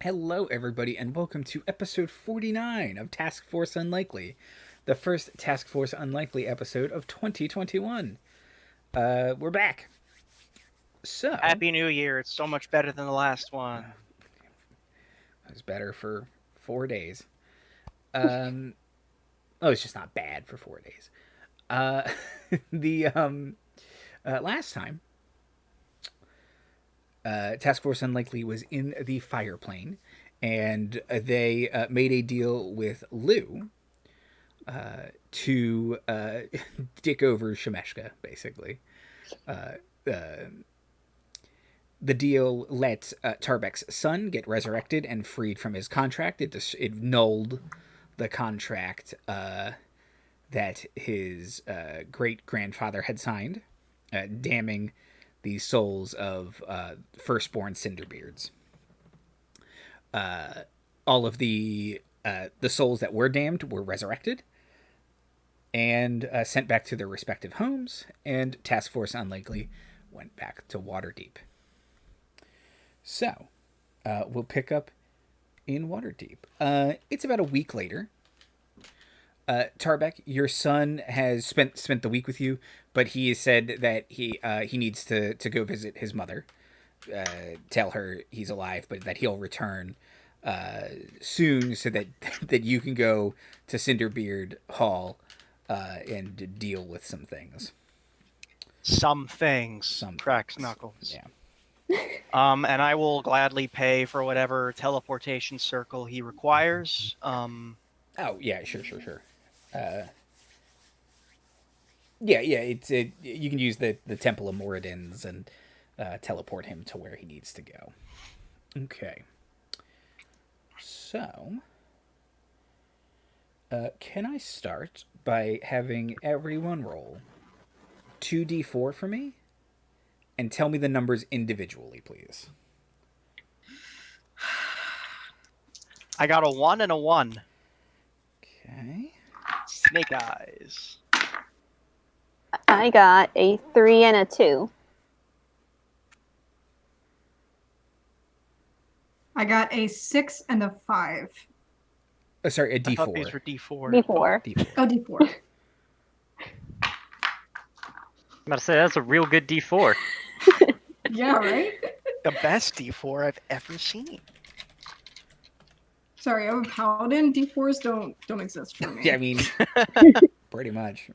Hello, everybody, and welcome to episode 49 of Task Force Unlikely, the first Task Force Unlikely episode of 2021. We're back. So, Happy New Year. It's so much better than the last one. it was better for 4 days. It's just not bad for 4 days. The last time, Task Force Unlikely was in the fire plane, and they made a deal with Lou to dick over Shemeshka, basically. The deal let Tarbek's son get resurrected and freed from his contract. It nulled the contract that his great-grandfather had signed, damning the souls of firstborn Cinderbeards. All of the souls that were damned were resurrected and sent back to their respective homes, and Task Force Unlikely went back to Waterdeep. So, we'll pick up in Waterdeep. It's about a week later. Tarbek, your son has spent the week with you, but he has said that he needs to go visit his mother, tell her he's alive, but that he'll return soon, so that you can go to Cinderbeard Hall and deal with some things. Some things. Cracks knuckles. Yeah. And I will gladly pay for whatever teleportation circle he requires. Oh yeah, sure. It's you can use the Temple of Moradins and teleport him to where he needs to go. Okay. So, can I start by having everyone roll 2d4 for me, and tell me the numbers individually, please? I got a 1 and a 1. Okay. Snake eyes. I got a 3 and a 2. I got a 6 and a 5. Oh, sorry, a I thought d4. these were D4. D4. D4. Oh, D4. I'm about to say, that's a real good D4. Yeah, right? The best D4 I've ever seen. Sorry, I'm a paladin. D4s don't exist for me. Yeah, I mean, pretty much.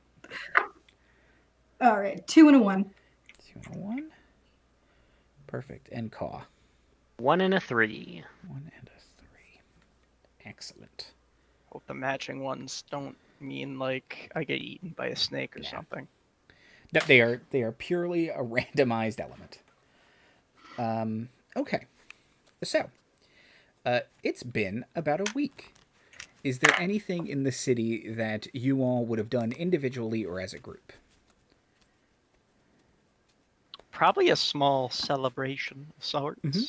All right, 2 and a 1. 2 and a 1. Perfect. And Kaw. 1 and a 3. 1 and a 3. Excellent. Hope the matching ones don't mean like I get eaten by a snake or something. No, they are purely a randomized element. Okay. So, it's been about a week. Is there anything in the city that you all would have done individually or as a group? Probably a small celebration of sorts. Mm-hmm.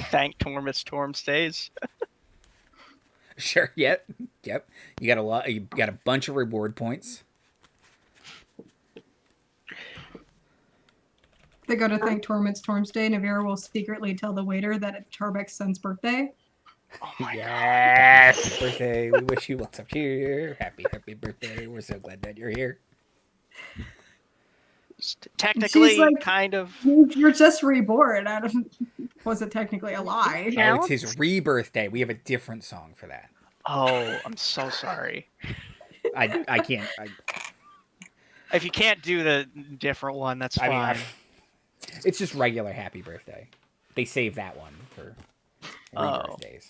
Thank Tormus Torm stays. Sure. Yep. You got a bunch of reward points. They go to thank Torment's Stormsday. Navira will secretly tell the waiter that it's Tarbek's son's birthday. Oh my Yes! Happy birthday. We wish you lots of cheer. Happy birthday. We're so glad that you're here. Technically, She's like, kind of. You're just reborn. Wasn't technically a lie. Yeah. Oh, it's his rebirth day. We have a different song for that. Oh, I'm so sorry. I can't. If you can't do the different one, that's fine. It's just regular happy birthday. They save that one for rebirth days.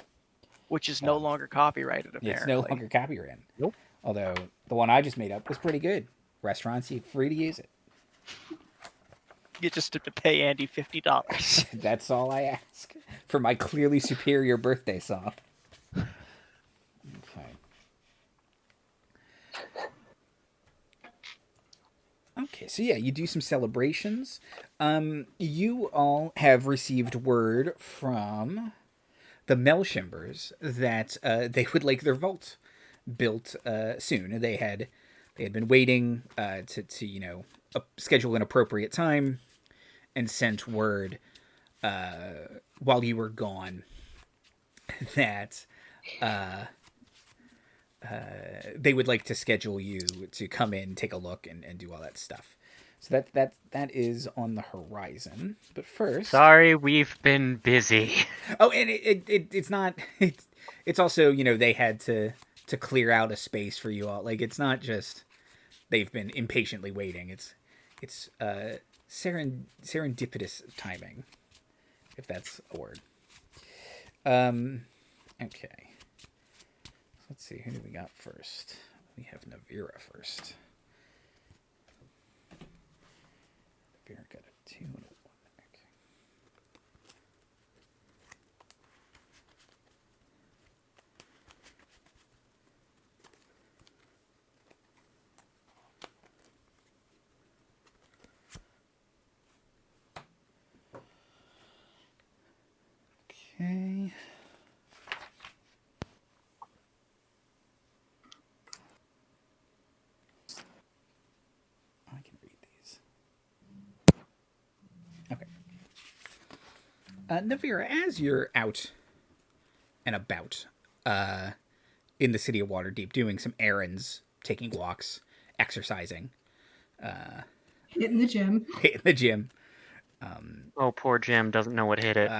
Which is no longer copyrighted, apparently. It's no longer copyrighted. Nope. Although the one I just made up was pretty good. Restaurants, you're free to use it. You just have to pay Andy $50. That's all I ask for my clearly superior birthday song. Okay. Okay, so yeah, you do some celebrations. You all have received word from the Melshimbers that they would like their vault built soon. They had been waiting to schedule an appropriate time and sent word while you were gone that they would like to schedule you to come in, take a look, and do all that stuff. So that is on the horizon. But first, Sorry, we've been busy. oh, and it's not. It's also, they had to clear out a space for you all. Like, it's not just they've been impatiently waiting. It's serendipitous timing, if that's a word. Okay. Let's see, who do we got first? We have Navira first. Navira got a 2 and a 1. Okay. I can read these. Okay. Navira, as you're out and about in the city of Waterdeep, doing some errands, taking walks, exercising, Hitting the gym. hitting the gym, Oh, poor Jim doesn't know what hit it.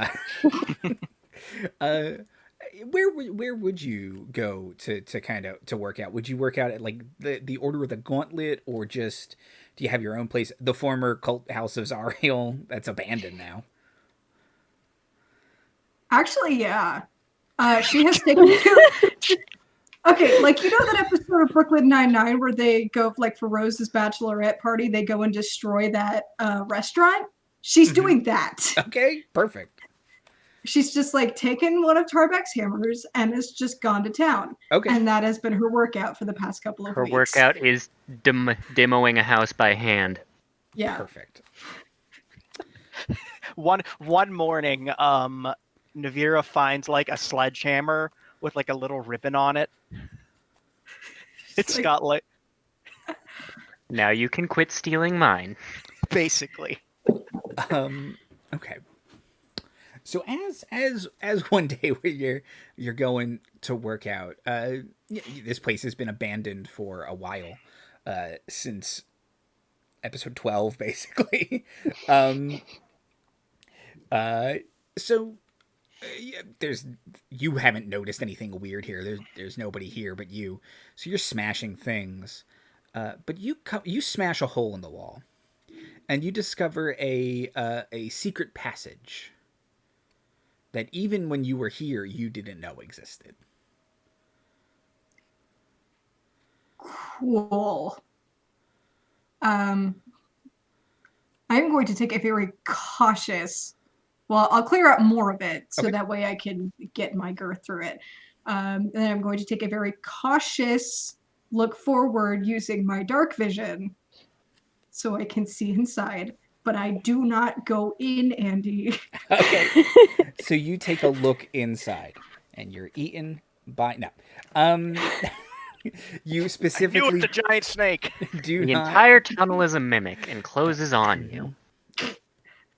where would you go to kind of to work out? Would you work out at like the Order of the Gauntlet, or just do you have your own place? The former cult house of Zariel that's abandoned now. Actually, yeah. She has taken Okay, like, that episode of Brooklyn Nine-Nine where they go, like, for Rose's bachelorette party, they go and destroy that restaurant? She's doing that. Okay, perfect. She's just, like, taken one of Tarbek's hammers and has just gone to town. Okay. And that has been her workout for the past couple of Her weeks. workout is demoing a house by hand. Yeah. Perfect. One morning, Navira finds like a sledgehammer with like a little ribbon on it. It's like- got like Now you can quit stealing mine. basically. Okay. So as one day where you're going to work out, this place has been abandoned for a while, since episode 12, basically. So you haven't noticed anything weird here. There's nobody here but you. So you're smashing things, but you smash a hole in the wall, and you discover a secret passage that even when you were here, you didn't know existed. Cool. I'm going to take a very cautious. Well, I'll clear out more of it so Okay. that way I can get my girth through it. And then I'm going to take a very cautious look forward using my dark vision so I can see inside. But I do not go in, Andy. Okay. So you take a look inside, and you're eaten by you I knew specifically it, the giant snake. do The not. entire tunnel is a mimic and closes on you.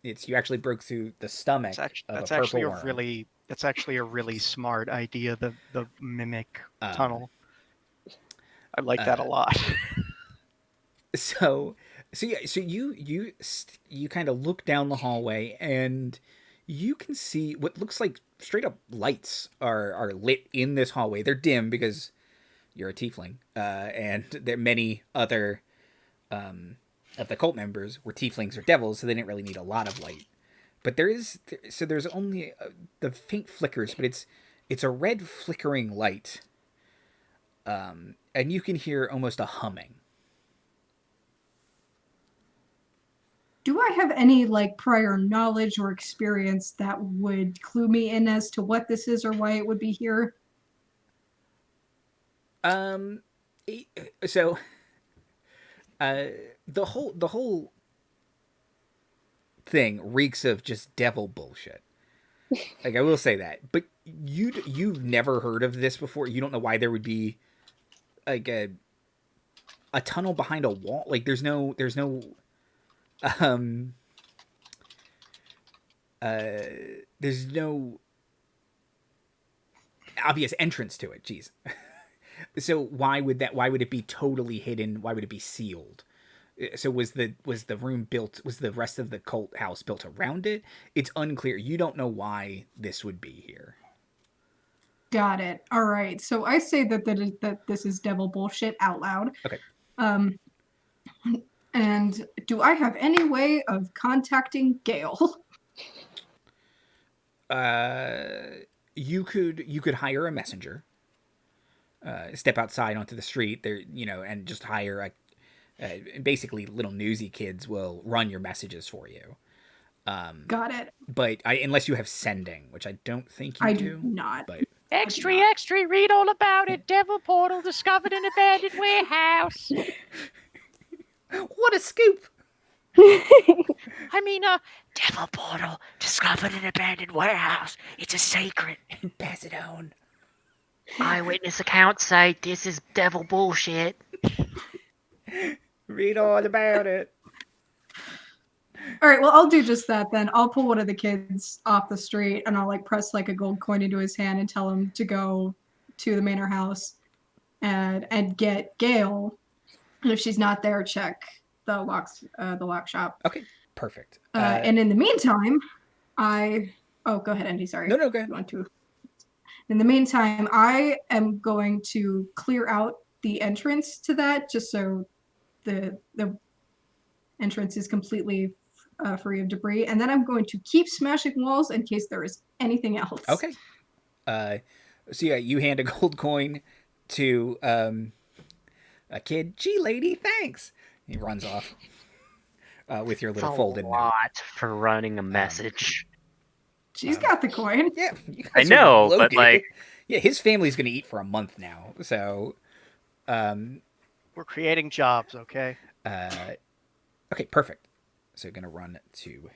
You actually broke through the stomach of a purple worm. That's actually a really smart idea. The mimic tunnel. I like that a lot. So you kind of look down the hallway, and you can see what looks like straight up lights are lit in this hallway. They're dim because you're a tiefling, and there are many other of the cult members were tieflings or devils, so they didn't really need a lot of light. But there's only the faint flickers, but it's a red flickering light, and you can hear almost a humming. Do I have any like prior knowledge or experience that would clue me in as to what this is or why it would be here? So the whole thing reeks of just devil bullshit. Like, I will say that, but you've never heard of this before. You don't know why there would be like a tunnel behind a wall. Like, there's no there's no obvious entrance to it. Jeez. So why would it be totally hidden? Why would it be sealed? So was the room built? Was the rest of the cult house built around it? It's unclear. You don't know why this would be here. Got it. All right. So I say that this is devil bullshit out loud. Okay. And do I have any way of contacting Gayle? You could hire a messenger. Step outside onto the street there, and just hire basically little newsy kids will run your messages for you. Got it. But unless you have sending, which I don't think you I do. do not. But Extra, extra, read all about it. Devil portal discovered in abandoned warehouse. what a scoop! I mean, devil portal discovered in abandoned warehouse. It's a secret. Pass it on. Eyewitness accounts say this is devil bullshit. Read all about it. All right, well, I'll do just that then. I'll pull one of the kids off the street and I'll press a gold coin into his hand and tell him to go to the manor house and get Gayle. And if she's not there, check the lock shop. Okay, perfect. And in the meantime, go ahead, Andy. Sorry. No, go ahead. You want to? In the meantime, I am going to clear out the entrance to that, just so the entrance is completely free of debris, and then I'm going to keep smashing walls in case there is anything else. Okay. So yeah, you hand a gold coin to a kid. Gee, lady, thanks. He runs off with your little folded a note. lot for running a message. She's got the coin. Yeah, I know, but yeah, his family's gonna eat for a month now. So, we're creating jobs, okay? okay, perfect. So gonna run to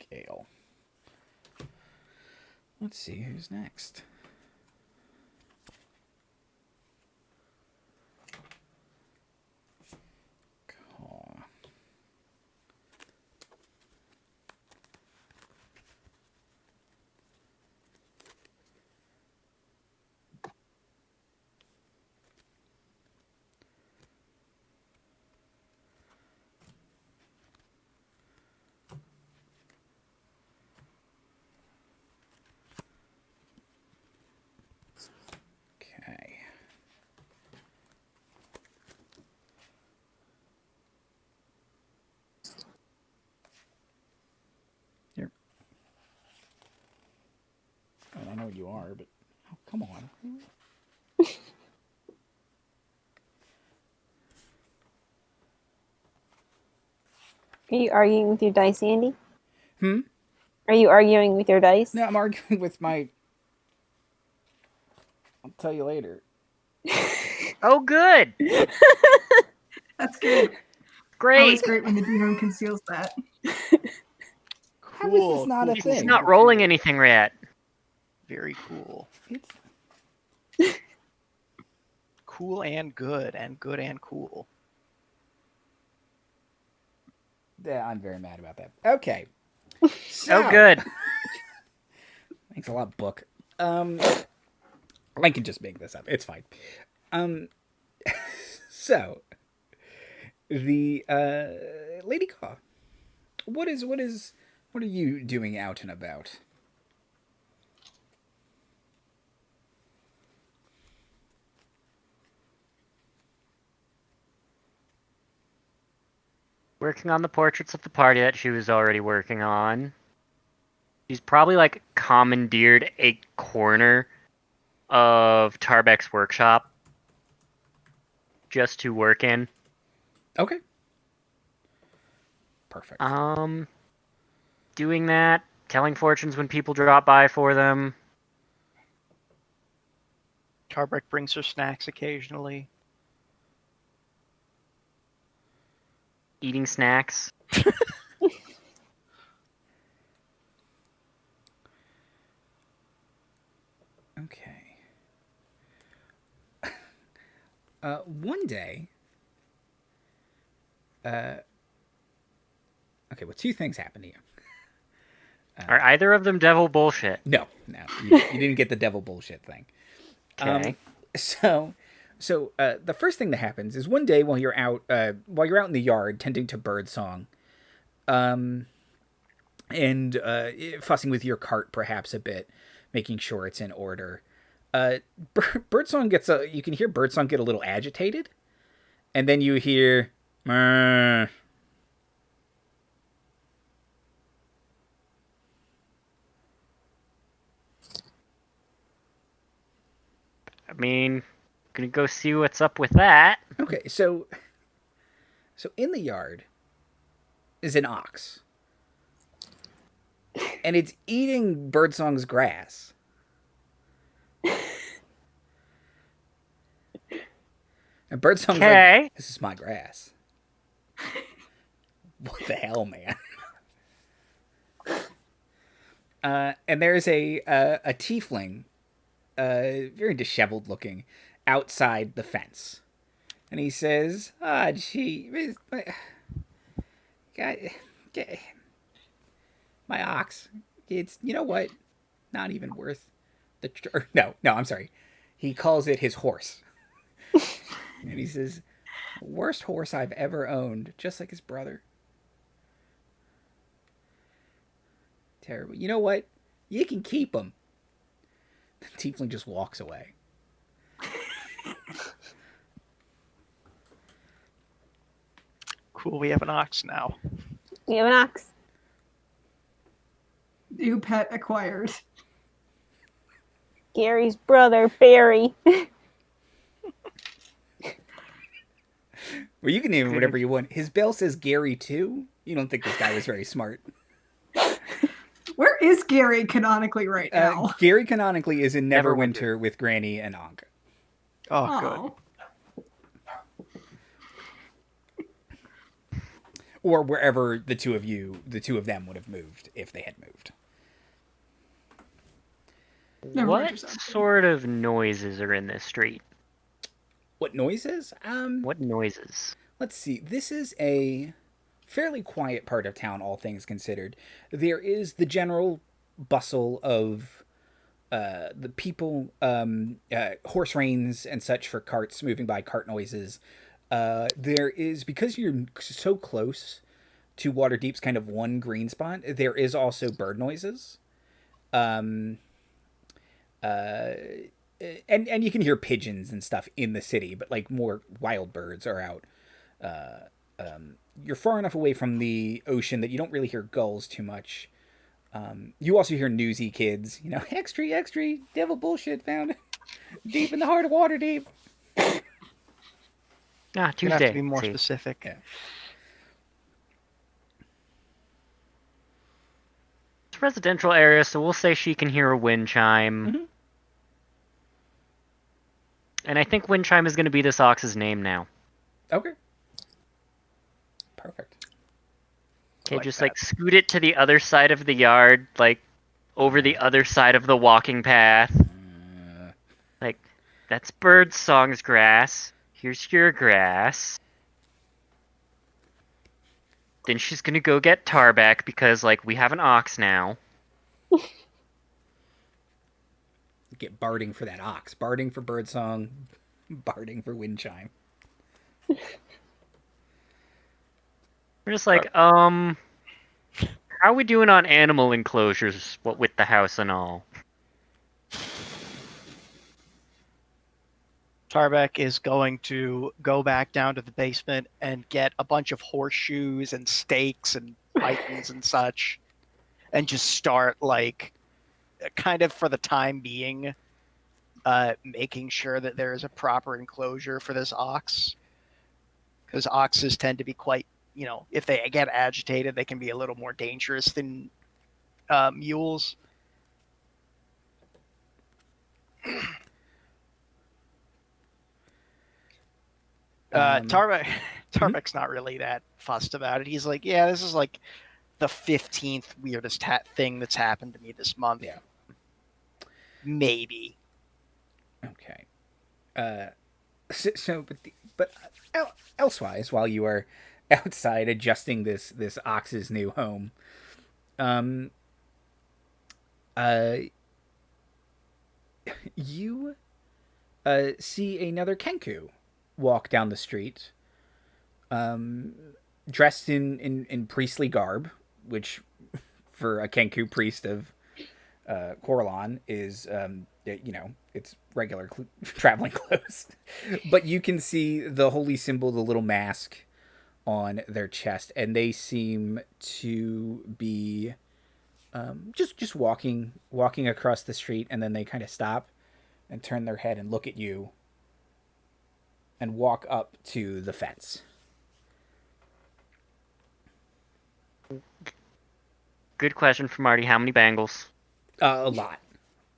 Gayle. Let's see who's next. Kaw. Okay. Here. I know what you are, but oh, come on. Are you arguing with your dice, Andy? Hmm? Are you arguing with your dice? No, I'm arguing with my. I'll tell you later. Oh, good. That's good. Great. Always great when the DM conceals that. How is this not a He's thing? not rolling anything yet. Very cool. It's... Cool and good and cool. Yeah, I'm very mad about that. Okay. So, Oh, good. Thanks a lot, book. I can just make this up. It's fine. So the Lady Kaw, what are you doing out and about? Working on the portraits of the party that she was already working on. She's probably commandeered a corner of Tarbek's workshop just to work in. Okay. Perfect. Doing that, telling fortunes when people drop by for them. Tarbek brings her snacks occasionally. Eating snacks. Okay. One day. Okay, well, two things happened to you. Are either of them devil bullshit? No, you didn't get the devil bullshit thing. Okay. So the first thing that happens is one day while you're out in the yard tending to birdsong, and fussing with your cart perhaps a bit, making sure it's in order. Birdsong you can hear Birdsong get a little agitated, and then you hear. "Meh." I mean, gonna go see what's up with that. Okay, so in the yard is an ox, and it's eating Birdsong's grass. And Birdsong's like, "This is my grass." What the hell, man? And there's a tiefling, very disheveled looking, outside the fence, and he says, "Ah, gee, my ox. It's, you know what? Not even worth the no, I'm sorry. He calls it his horse." And he says, "Worst horse I've ever owned, just like his brother. Terrible. You know what? You can keep him." The tiefling just walks away. Cool, we have an ox now. We have an ox. New pet acquired. Gary's brother, Barry. Well, you can name him whatever you want. His bell says Gary too. You don't think this guy was very smart. Where is Gary canonically right now? Gary canonically is in Neverwinter with Granny and Ankh. Oh, good. Or wherever the two of them would have moved if they had moved. What sort of noises are in this street? What noises? What noises? Let's see. This is a fairly quiet part of town, all things considered. There is the general bustle of the people, horse reins and such for carts moving by, cart noises. There is, because you're so close to Waterdeep's kind of one green spot, there is also bird noises. And you can hear pigeons and stuff in the city, but like more wild birds are out. You're far enough away from the ocean that you don't really hear gulls too much. You also hear newsy kids, extra, devil bullshit found deep in the heart of Waterdeep. Tuesday. You have to be more specific. Yeah. It's a residential area, so we'll say she can hear a wind chime. Mm-hmm. And I think wind chime is going to be this ox's name now. Okay. Perfect. Okay, like just that. scoot it to the other side of the yard, over the other side of the walking path. That's Birdsong's grass. Here's your grass. Then she's gonna go get Tarbek because, we have an ox now. Get barding for that ox. Barding for birdsong. Barding for wind chime. We're just how are we doing on animal enclosures, what with the house and all? Tarbek is going to go back down to the basement and get a bunch of horseshoes and stakes and pythons and such, and just start, kind of for the time being, making sure that there is a proper enclosure for this ox. Because oxes tend to be quite, if they get agitated, they can be a little more dangerous than mules. Tarbek's not really that fussed about it. He's like, yeah, this is the 15th weirdest thing that's happened to me this month. Yeah. Maybe. Okay. But elsewise, while you are outside adjusting this ox's new home, Uh, you see another Kenku walk down the street, dressed in priestly garb, which for a Kenku priest of Coralon is, it's regular traveling clothes. But you can see the holy symbol, the little mask on their chest, and they seem to be just walking across the street, and then they kind of stop and turn their head and look at you and walk up to the fence. Good question from Marty. How many bangles? A lot.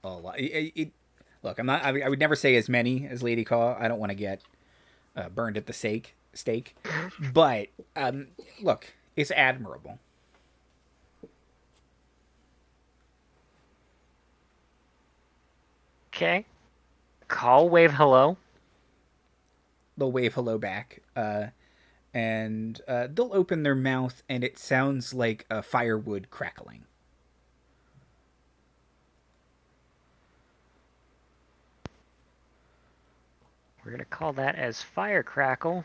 Look, I'm not. I would never say as many as Lady Kaw. I don't want to get burned at the stake. But look, it's admirable. Okay. Call, wave hello. They'll wave hello back, and they'll open their mouth, and it sounds like a firewood crackling. We're going to call that as fire crackle.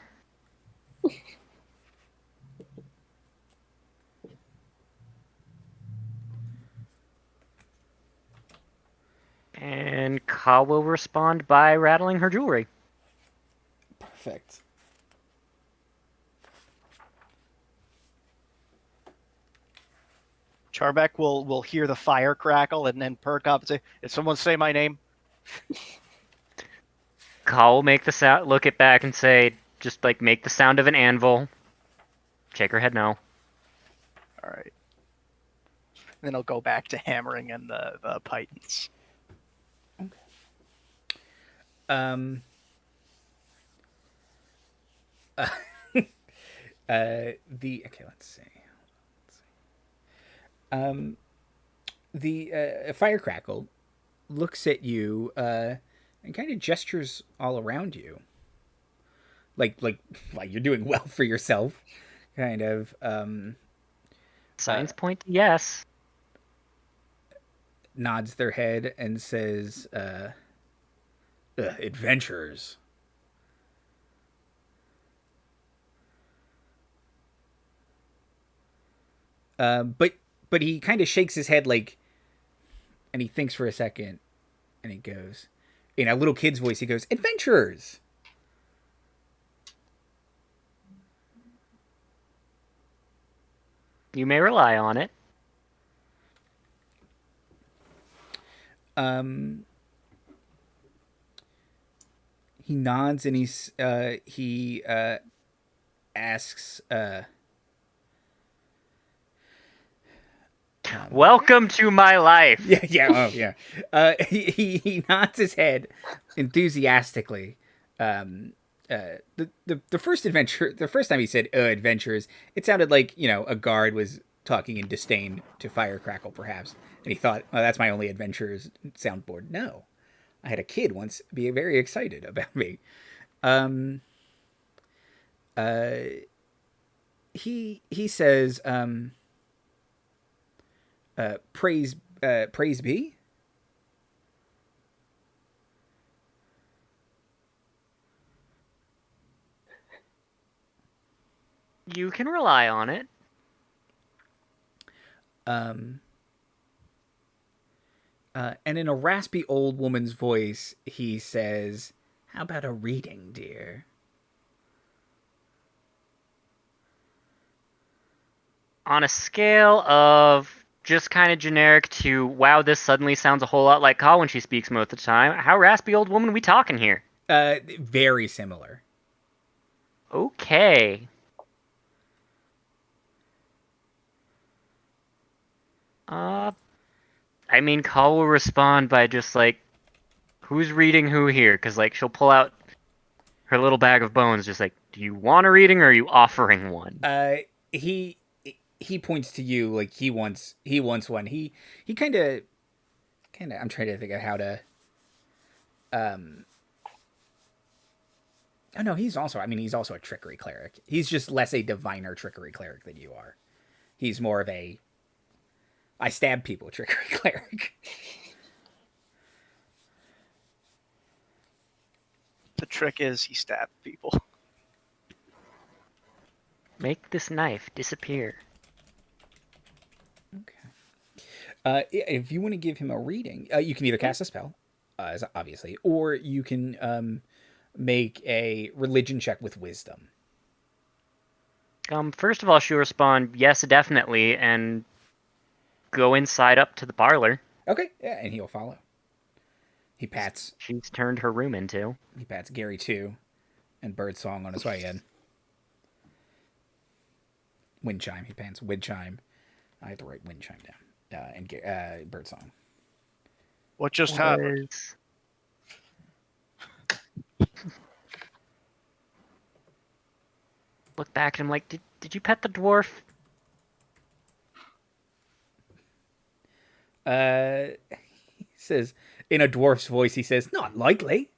And Ka will respond by rattling her jewelry. Perfect. Tarbek will hear the fire crackle and then perk up and say, "Did someone say my name?" Ka will make the sound, look it back and say, just like make the sound of an anvil. Shake her head no. All right. Then I'll go back to hammering in the pythons. Okay. Let's see. The fire crackle looks at you and kind of gestures all around you, like you're doing well for yourself, kind of. Signs point to yes. Nods their head and says, "Adventurers." But he kind of shakes his head like, and he thinks for a second, and he goes, in a little kid's voice, he goes, "Adventurers." You may rely on it. He nods and he asks, Welcome to my life. He nods his head enthusiastically. The first adventure, the first time he said adventures, it sounded like, a guard was talking in disdain to Firecrackle, perhaps, and he thought, "Oh, that's my only adventures soundboard." No, I had a kid once be very excited about me. He says, praise be. You can rely on it. And in a raspy old woman's voice, he says, "How about a reading, dear?" On a scale of just kind of generic to, wow, this suddenly sounds a whole lot like Ka when she speaks most of the time, how raspy old woman are we talking here? Very similar. Okay. I mean, Ka will respond by just like, who's reading who here? Because like she'll pull out her little bag of bones, just like, do you want a reading or are you offering one? He points to you like he wants one. He kind of I'm trying to think of how to. Oh no, he's also a trickery cleric. He's just less a diviner trickery cleric than you are. He's more of a I stab people, trickery cleric. The trick is he stabbed people. Make this knife disappear. If you want to give him a reading, you can either cast a spell, obviously, or you can make a religion check with wisdom. First of all, she'll respond, yes, definitely, and go inside up to the parlor. Okay, yeah, and he'll follow. He pats She's turned her room into. Gary too, and Birdsong on his way in. Wind chime. He pants wind chime. I have to write wind chime down. And Birdsong. What just happened? Look back at him like, did you pet the dwarf? He says, in a dwarf's voice, he says, not likely.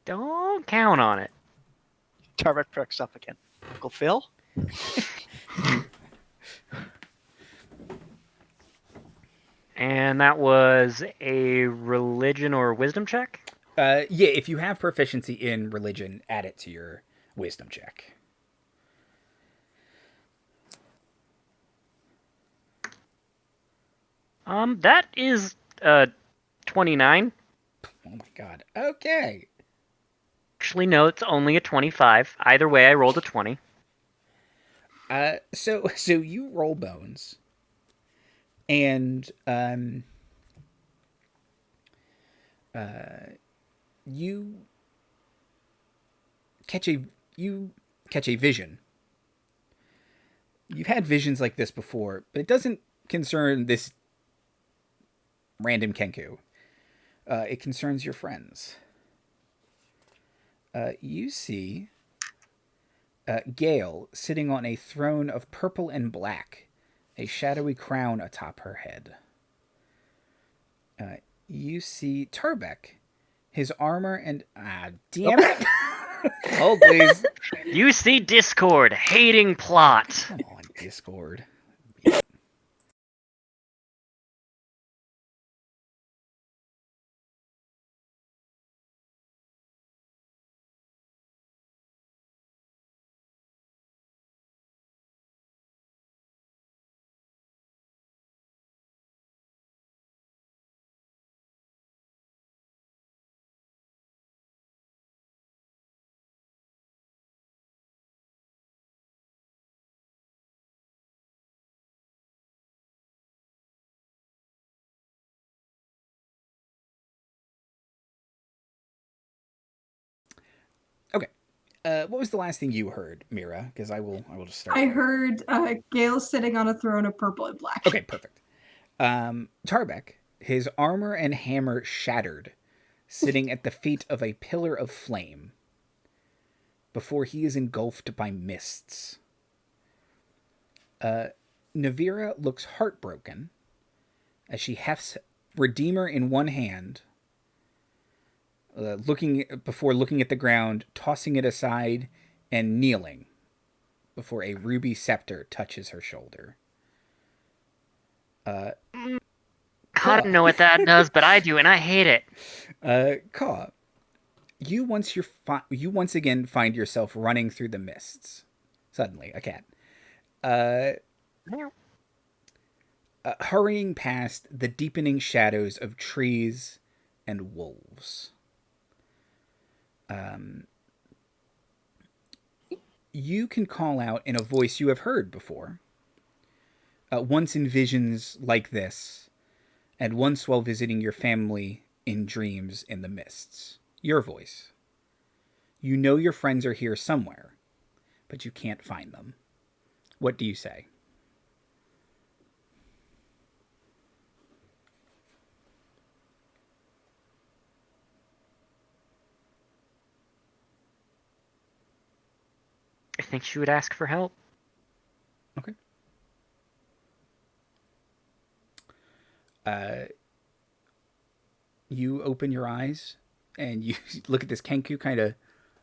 Don't count on it. Tarbek perks up again. Uncle Phil? And that was a religion or wisdom check? Yeah, if you have proficiency in religion, add it to your wisdom check. That is 29. Oh my god. Okay. Actually, no, it's only a 25. Either way, I rolled a 20. So you roll bones, and you catch a vision. You've had visions like this before, but it doesn't concern this random Kenku. It concerns your friends. You see Gayle sitting on a throne of purple and black, a shadowy crown atop her head. You see Tarbek, his armor and... damn it! Hold, please. You see Discord, hating plot. Come on, Discord. Okay. What was the last thing you heard, Mira? Because I will just start. I heard Gayle sitting on a throne of purple and black. Okay, perfect. Tarbek, his armor and hammer shattered, sitting at the feet of a pillar of flame, before he is engulfed by mists. Navira looks heartbroken as she hefts Redeemer in one hand, looking at the ground, tossing it aside, and kneeling before a ruby scepter touches her shoulder. I don't know what that does, but I do, and I hate it. Kaw, you once again find yourself running through the mists. Suddenly, a cat. Hurrying past the deepening shadows of trees and wolves. You can call out in a voice you have heard before. Once in visions like this, and once while visiting your family in dreams in the mists. Your voice. You know your friends are here somewhere, but you can't find them. What do you say? I think she would ask for help. Okay. You open your eyes and you look at this Kenku kind of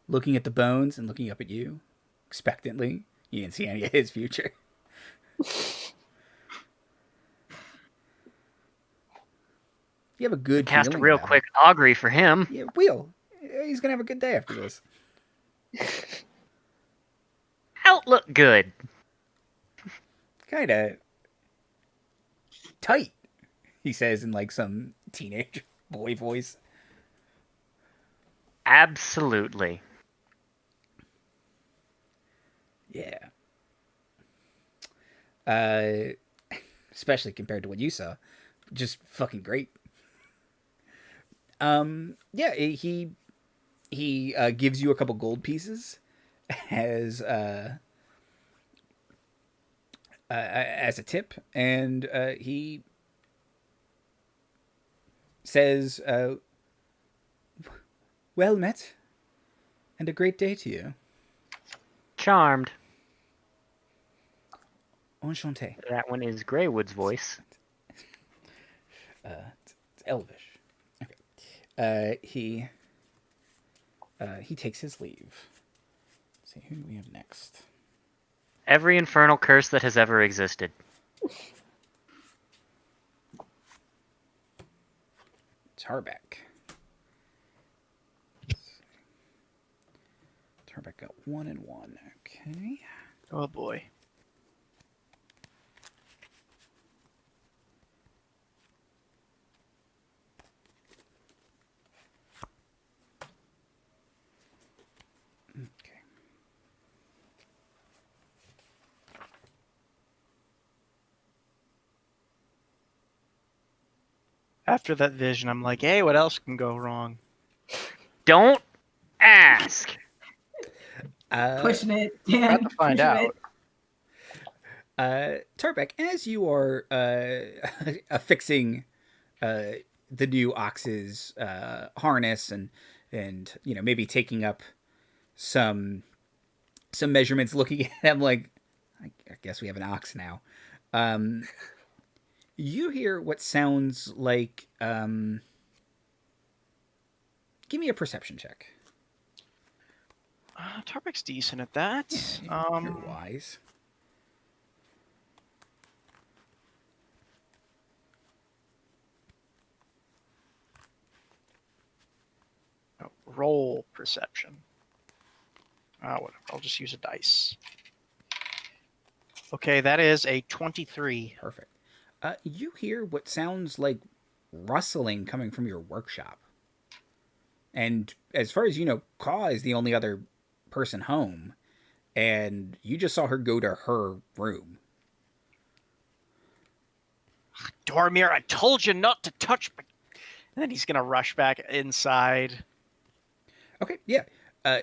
looking at the bones and looking up at you expectantly. You didn't see any of his future. You have a good Cast a feeling real about quick it. augury for him. Yeah, Wheel. He's gonna have a good day after this. Outlook good. Kind of tight, he says in like some teenage boy voice. Absolutely. Yeah. Especially compared to what you saw, just fucking great. Yeah, he gives you a couple gold pieces as a tip, and he says, "Well met, and a great day to you. Charmed. Enchanté." That one is Greywood's voice. It's Elvish. Okay. He takes his leave. Let's see, who do we have next? Every infernal curse that has ever existed. Tarbek. Tarbek got 1 and 1. Okay. Oh boy. Okay. After that vision, I'm like, hey, what else can go wrong? Don't ask. Pushing it, Dan. About to find pushing out. Tarbek, as you are affixing the new ox's harness and maybe taking up some measurements, looking at them like, I guess we have an ox now. You hear what sounds like. Give me a perception check. Tarbek's decent at that. You're wise. Roll perception. Whatever. I'll just use a dice. Okay, that is a 23. Perfect. You hear what sounds like rustling coming from your workshop. And as far as you know, Kaw is the only other person home. And you just saw her go to her room. Dormir, I told you not to touch me. And then he's going to rush back inside. Okay, yeah.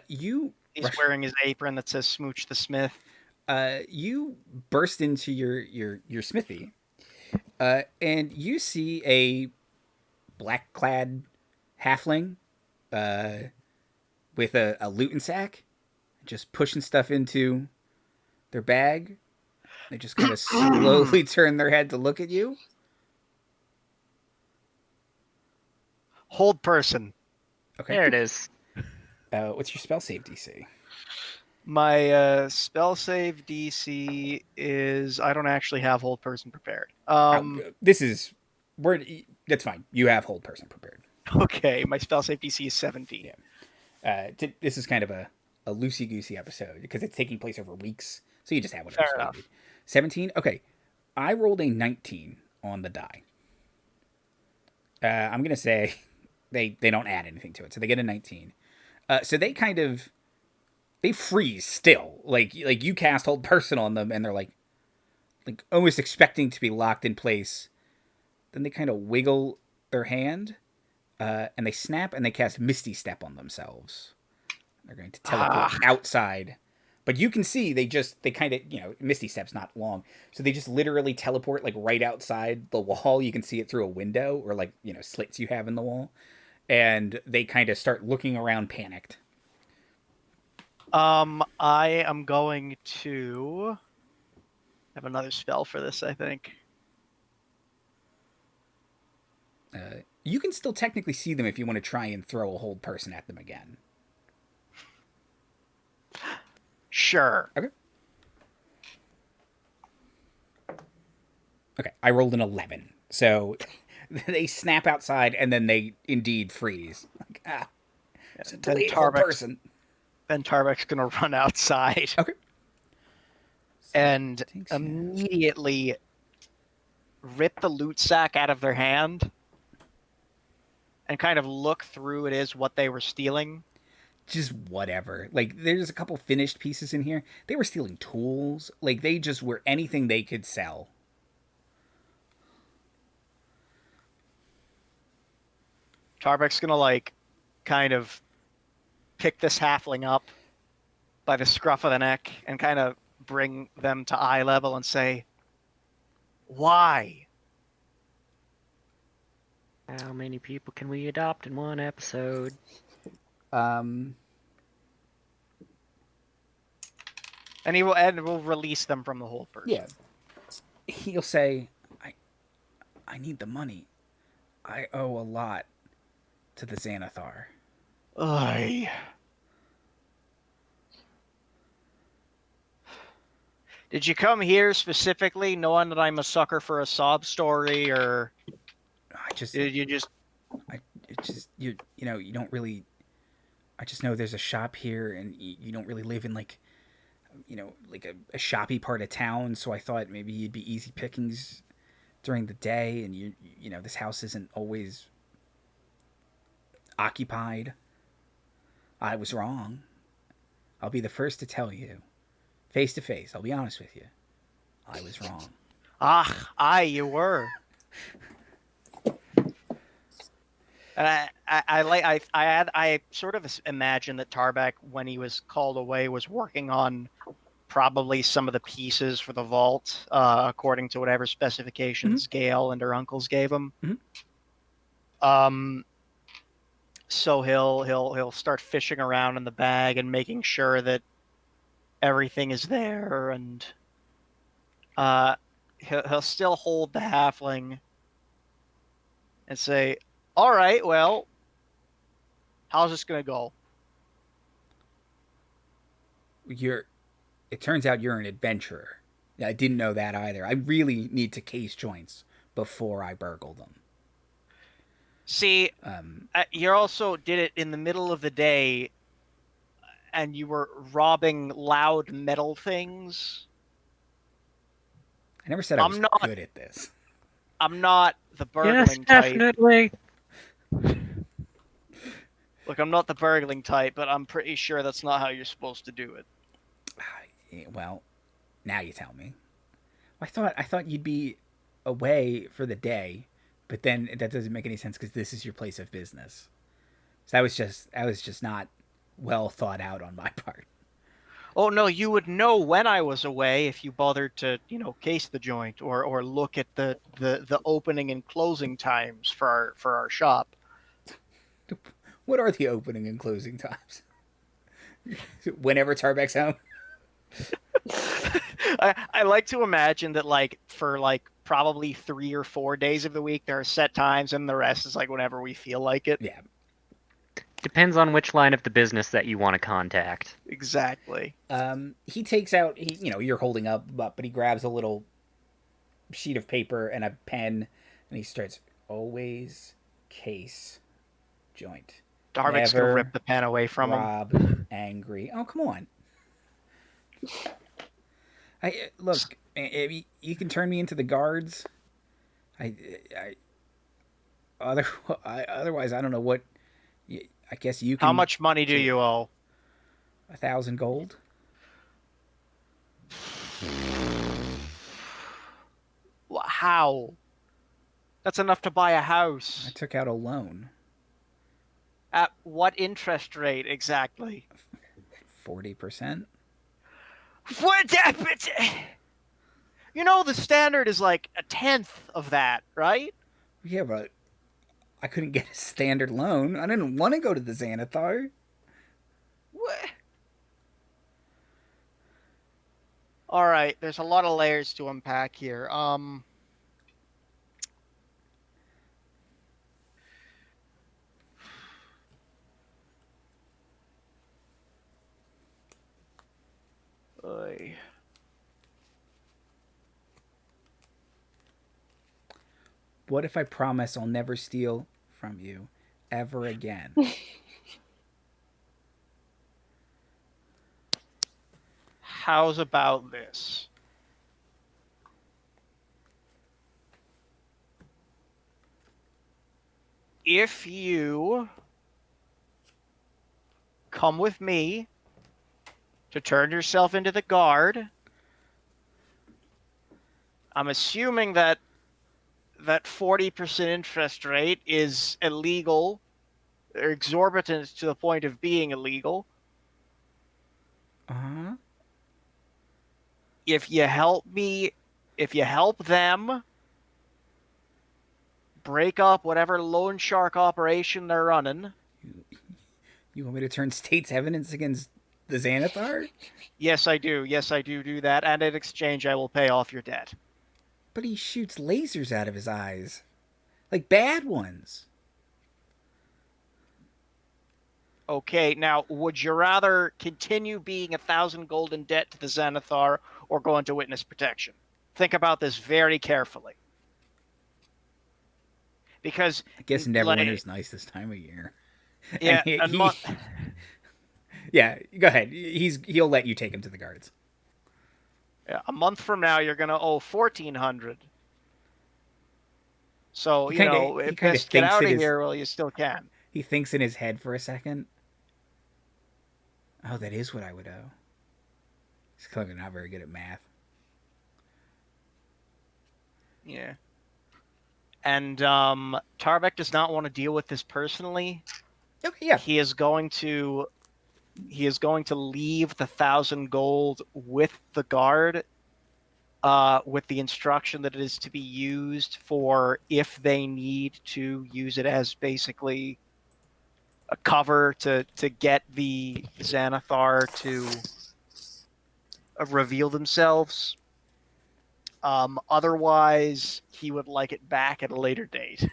You He's wearing his apron that says Smooch the Smith. You burst into your smithy. And you see a black-clad halfling with a looting sack, just pushing stuff into their bag. They just kind of slowly turn their head to look at you. Hold person. Okay. There it is. What's your spell save DC? My spell save DC is I don't actually have hold person prepared. That's fine. You have hold person prepared. Okay, my spell save DC is 17. Yeah. This is kind of a loosey-goosey episode because it's taking place over weeks, so you just have Fair whatever. enough. 17? Okay. I rolled a 19 on the die. I'm going to say they don't add anything to it, so they get a 19. So they kind of... They freeze still. Like you cast hold person on them, and they're like almost expecting to be locked in place. Then they kind of wiggle their hand, and they snap, and they cast Misty Step on themselves. They're going to teleport outside. But you can see they kind of, Misty Step's not long. So they just literally teleport like right outside the wall. You can see it through a window or like, slits you have in the wall. And they kind of start looking around panicked. I am going to have another spell for this, I think. You can still technically see them if you want to try and throw a hold person at them again. Sure. Okay. Okay, I rolled an 11. So they snap outside and then they indeed freeze. Like, it's a Then deletable person. Tarbek's gonna run outside Okay. So and takes immediately rip the loot sack out of their hand and kind of look through it is what they were stealing. just whatever. Like, there's a couple finished pieces in here. They were stealing tools. Like, they just were anything they could sell. Tarbek's gonna like kind of pick this halfling up by the scruff of the neck and kind of bring them to eye level and say, "Why?" How many people can we adopt in one episode? Um, And we'll release them from the hold person. yeah. He'll say, I need the money. I owe a lot to the Xanathar. Ugh. Did you come here specifically knowing that I'm a sucker for a sob story, or I just, did you just... it's just, you know, you don't really, I just know there's a shop here and you don't really live in like, you know, like a shoppy part of town. So I thought maybe you'd be easy pickings during the day, and you know, this house isn't always occupied. I was wrong. I'll be the first to tell you, face to face. I'll be honest with you. I was wrong. You were. And I sort of imagined that Tarbek, when he was called away, was working on probably some of the pieces for the vault, according to whatever specifications Gayle and her uncles gave him. So he'll start fishing around in the bag and making sure that everything is there, and he'll still hold the halfling and say, "All right, well, how's this gonna go?" It turns out you're an adventurer. I didn't know that either. I really need to case joints before I burgle them. See, you also did it in the middle of the day, and you were robbing loud metal things. I never said I was good at this. I'm not the burgling Yes, type. definitely. Look, I'm not the burgling type, but I'm pretty sure that's not how you're supposed to do it. Well, now you tell me. I thought you'd be away for the day, but then that doesn't make any sense because this is your place of business. So that was just not well thought out on my part. Oh no, you would know when I was away if you bothered to, case the joint or look at the opening and closing times for our shop. What are the opening and closing times? Whenever Tarbek's home. I like to imagine that for probably 3 or 4 days of the week there are set times, and the rest is whenever we feel like it. Yeah. Depends on which line of the business that you want to contact. Exactly. He takes out, you're holding up, but he grabs a little sheet of paper and a pen, and he starts, always case joint. Tarbek's going to rip the pen away from him. Rob angry. Oh, come on. Look, you can turn me into the guards. Otherwise, I don't know what. I guess you can. How much money do you owe? 1,000 gold. How? That's enough to buy a house. I took out a loan. At what interest rate exactly? 40%. What? The standard is like a tenth of that, right? Yeah, but I couldn't get a standard loan. I didn't want to go to the Xanathar. What? All right, there's a lot of layers to unpack here. What if I promise I'll never steal from you ever again? How's about this? If you come with me to turn yourself into the guard, I'm assuming that 40% interest rate is illegal, or exorbitant to the point of being illegal. Uh-huh. If you help them break up whatever loan shark operation they're running. You want me to turn state's evidence against the Xanathar? Yes, I do. Yes, I do that. And in exchange, I will pay off your debt. But he shoots lasers out of his eyes. Like bad ones. Okay, now, would you rather continue being 1,000 gold in debt to the Xanathar or go into witness protection? Think about this very carefully. Because I guess Neverwinter's nice this time of year. Yeah, yeah, go ahead. He'll let you take him to the guards. Yeah, a month from now, you're going to owe 1,400. So, best get out of here while you still can. He thinks in his head for a second. Oh, that is what I would owe. He's clearly not very good at math. Yeah. And Tarbek does not want to deal with this personally. Okay, yeah. He is going to leave the 1,000 gold with the guard, with the instruction that it is to be used for if they need to use it as basically a cover to get the Xanathar to reveal themselves. Otherwise, he would like it back at a later date.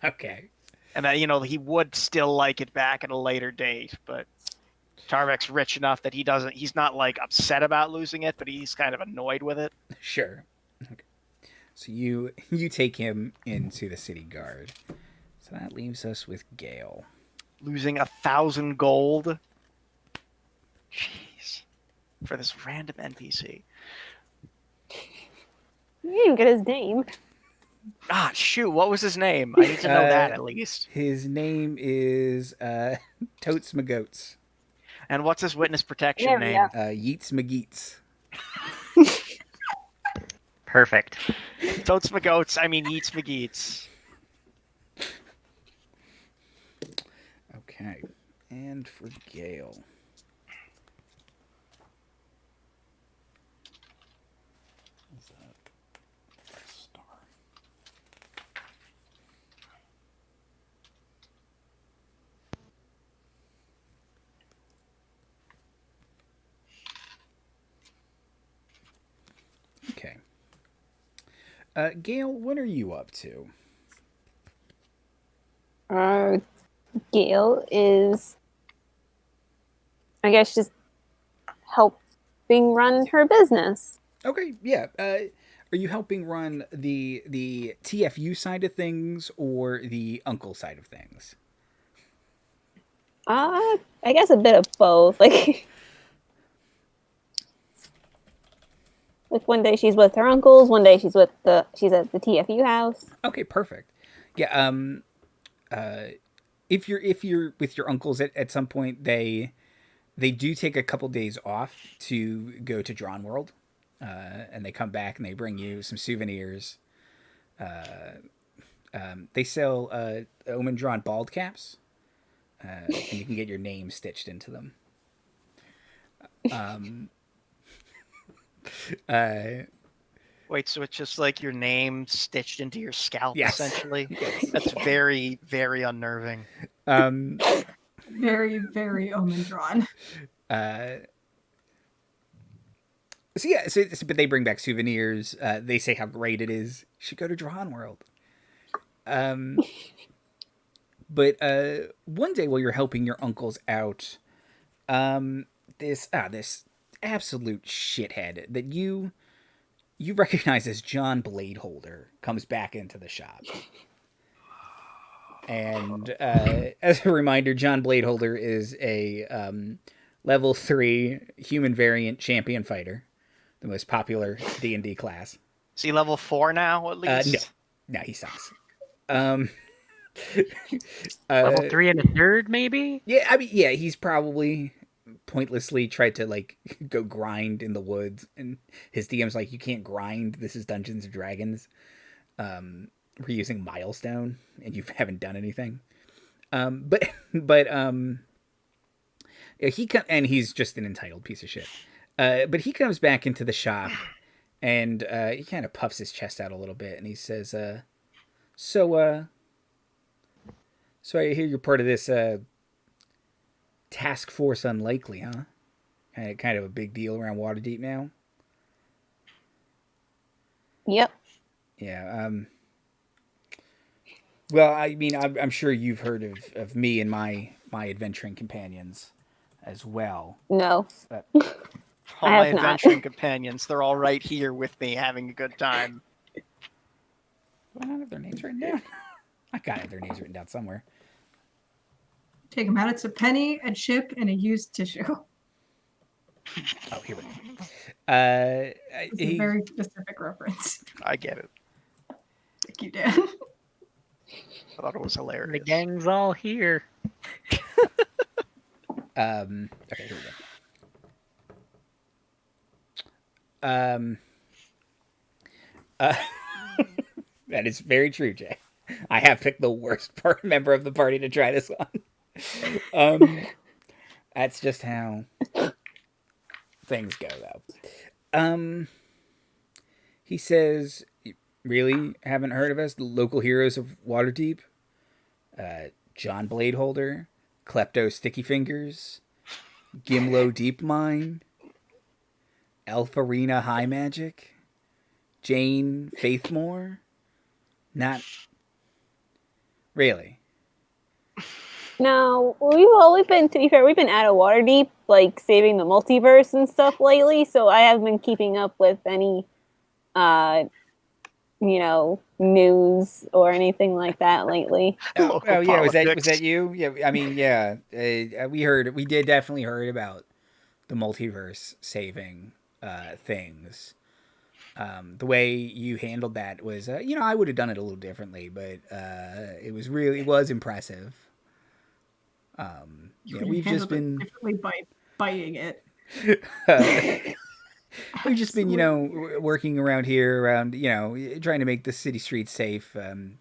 Okay. And that, he would still like it back at a later date, but Tarbek's rich enough that he's not like upset about losing it, but he's kind of annoyed with it. Sure. Okay. So you take him into the city guard. So that leaves us with Gayle. Losing 1,000 gold. Jeez. For this random NPC. You didn't get his name. Ah, shoot. What was his name? I need to know that at least. His name is Totes McGoats. And what's his witness protection name? Yeats McGeats. Perfect. Totes McGoats, Yeats McGeats. Okay. And for Gayle. What's that? Star. Okay. Gayle, what are you up to? Gayle is, I guess, just helping run her business. Okay, yeah. Are you helping run the TFU side of things or the uncle side of things? I guess a bit of both. Like one day she's with her uncles, one day she's at the TFU house. Okay, perfect. Yeah. If you're with your uncles at some point, they do take a couple days off to go to Drawn World, and they come back and they bring you some souvenirs. They sell Omen drawn bald caps, and you can get your name stitched into them. Wait, so it's just like your name stitched into your scalp, yes. essentially? Yes. That's very, very unnerving. Very, very Omen drawn. But they bring back souvenirs. They say how great it is. You should go to Drawn World. But one day while you're helping your uncles out, this absolute shithead that you you recognize as John Bladeholder comes back into the shop. And as a reminder, John Bladeholder is a level 3 human variant champion fighter, the most popular D&D class. Is he level 4 now, at least? No, he sucks. Level 3 and a third, maybe? Yeah, I mean, yeah, he's probably pointlessly tried to, like, go grind in the woods, and his DM's like, you can't grind, this is Dungeons & Dragons. We're using Milestone, and you haven't done anything. But and he's just an entitled piece of shit. But he comes back into the shop, and he kind of puffs his chest out a little bit, and he says, so I hear you're part of this task force unlikely, huh? Kind of a big deal around Waterdeep now. Yep. Yeah. Well, I mean, I'm sure you've heard of me and my adventuring companions as well. No. All I my have not. adventuring companions, they're all right here with me having a good time. Do I not have their names written down? I gotta have their names written down somewhere. Take them out. It's a penny, a chip, and a used tissue. Oh, here we go. It's a very specific reference. I get it. Thank you, Dan. I thought it was The hilarious. gang's all here. Okay, here we go. That is very true, Jay. I have picked the worst member of the party to try this on. That's just how things go, though. He says, really haven't heard of us? The local heroes of Waterdeep? John Bladeholder, Klepto Sticky Fingers, Gimlo Deep Mine, Elfarina High Magic, Jane Faithmore? Not really. No, we've been, to be fair, we've been out of Waterdeep, like saving the multiverse and stuff lately. So I haven't been keeping up with any, news or anything like that lately. Oh yeah, was that you? Yeah, I mean, yeah, we did definitely heard about the multiverse saving things. The way you handled that was, I would have done it a little differently, but it was impressive. We've just been differently by biting it. we've just been, working around here, trying to make the city streets safe. Trying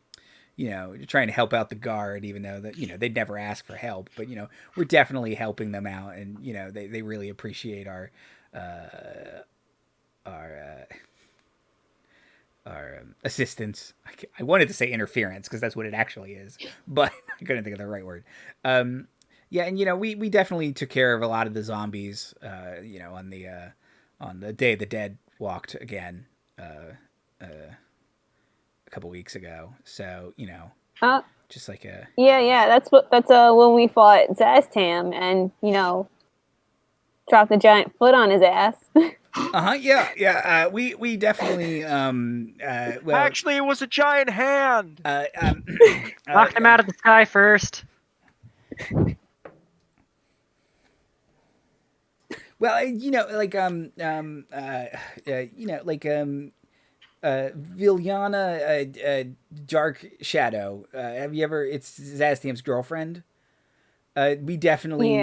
to help out the guard, even though that they'd never ask for help, but we're definitely helping them out, and they really appreciate our assistance. I wanted to say interference because that's what it actually is, but I couldn't think of the right word. Yeah, and we definitely took care of a lot of the zombies. On the Day of the Dead walked again a couple weeks ago. So just like a that's when we fought Zastam and dropped a giant foot on his ass. Yeah. We definitely well, actually, it was a giant hand. Knocked him out of the sky first. Well, Viljana Dark Shadow. Have you ever? It's Zastam's girlfriend. We definitely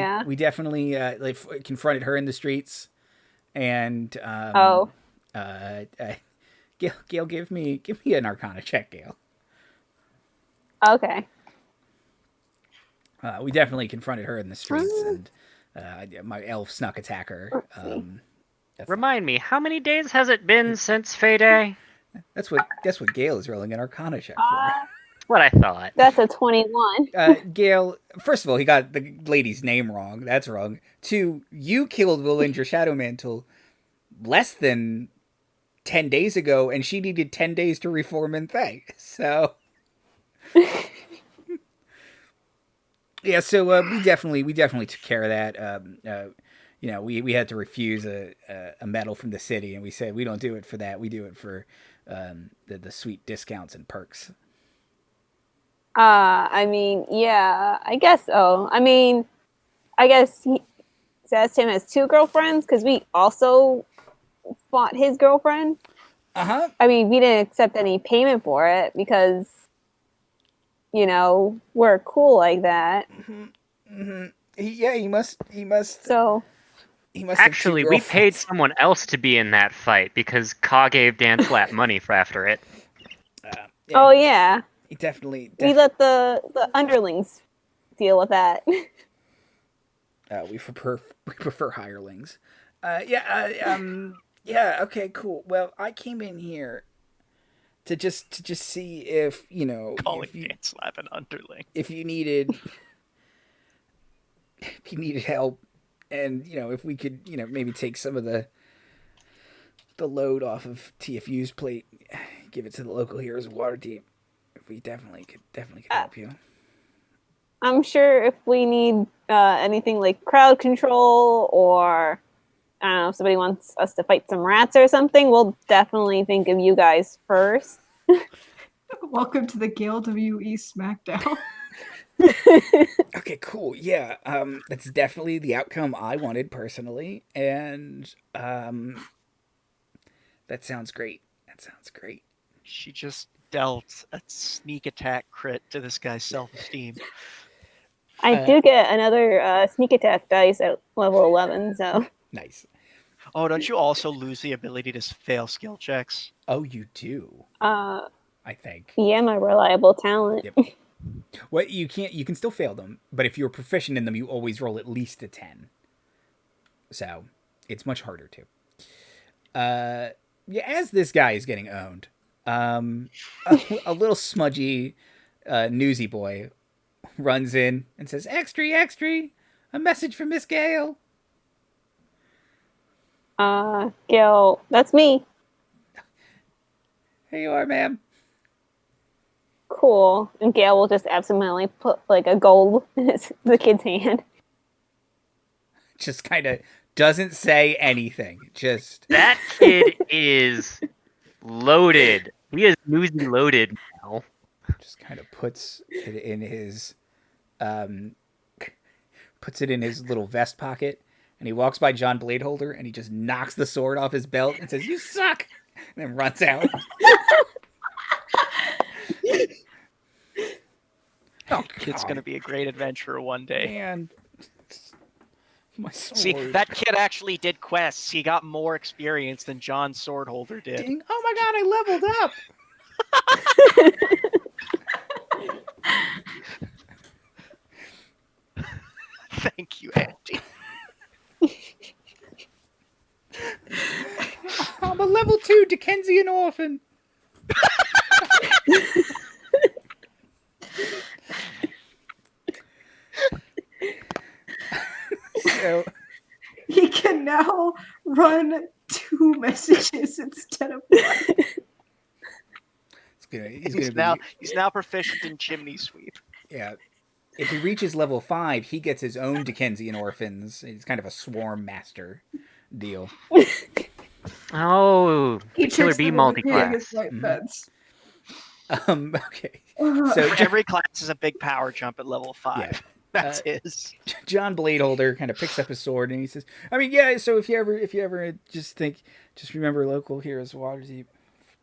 confronted her in the streets, and Gayle, give me an Arcana check, Gayle. Okay. We definitely confronted her in the streets, and my elf snuck attacker. Remind me, how many days has it been since Fayday? That's what Gayle is rolling an Arcana check for. That's what I thought. That's a 21. Gayle, first of all, he got the lady's name wrong. That's wrong. 2, you killed Willinger Shadowmantle less than 10 days ago, and she needed 10 days to reform and thank. So yeah, so we definitely took care of that. we had to refuse a medal from the city, and we said we don't do it for that. We do it for the sweet discounts and perks. I mean, yeah, I guess so. I mean, I guess Tim has two girlfriends because we also fought his girlfriend. I mean, we didn't accept any payment for it because, we're cool like that. He must. So He must. Actually, we paid someone else to be in that fight because Kaw gave Dan Flat money for after it. Oh yeah. He definitely. We let the underlings deal with that. We prefer hirelings. Yeah. Okay. Cool. Well, I came in here to just see if Calling Dan Slap an underling. If you needed help, and if we could maybe take some of the load off of TFU's plate, give it to the local heroes of Waterdeep. We definitely could help you. I'm sure if we need anything like crowd control, or I don't know, if somebody wants us to fight some rats or something, we'll definitely think of you guys first. Welcome to the Gayle WE SmackDown. Okay, cool. Yeah, that's definitely the outcome I wanted personally, and that sounds great. She just dealt a sneak attack crit to this guy's self-esteem. I do get another sneak attack dice at level 11, so... Nice. Oh, don't you also lose the ability to fail skill checks? Oh, you do? I think. Yeah, my reliable talent. Yep. Well, you can still fail them, but if you're proficient in them, you always roll at least a 10. So, it's much harder to. Yeah, as this guy is getting owned, a little smudgy newsy boy runs in and says, "Extra, extra! A message from Miss Gayle." Gayle, that's me. Here you are, ma'am. Cool. And Gayle will just absentmindedly put like a gold in the kid's hand. Just kind of doesn't say anything. Just that kid is loaded. He is newsy loaded now. Just kind of puts it in his little vest pocket, and he walks by John Bladeholder, and he just knocks the sword off his belt and says, "You suck," and then runs out. Oh, it's going to be a great adventurer one day. Man, my sword. See, that kid actually did quests. He got more experience than John Swordholder did. Ding. Oh my god, I leveled up! Thank you, Andy. I'm a level 2 Dickensian orphan. So he can now run 2 messages instead of 1. He's now proficient in chimney sweep. Yeah. If he reaches level 5, he gets his own Dickensian orphans. He's kind of a swarm master deal. Oh, He Killer Bee multi-class. Okay. So every class is a big power jump at level 5. Yeah. That's his. John Bladeholder kind of picks up his sword and he says, "I mean, yeah. So if you ever just remember local heroes of Waterdeep."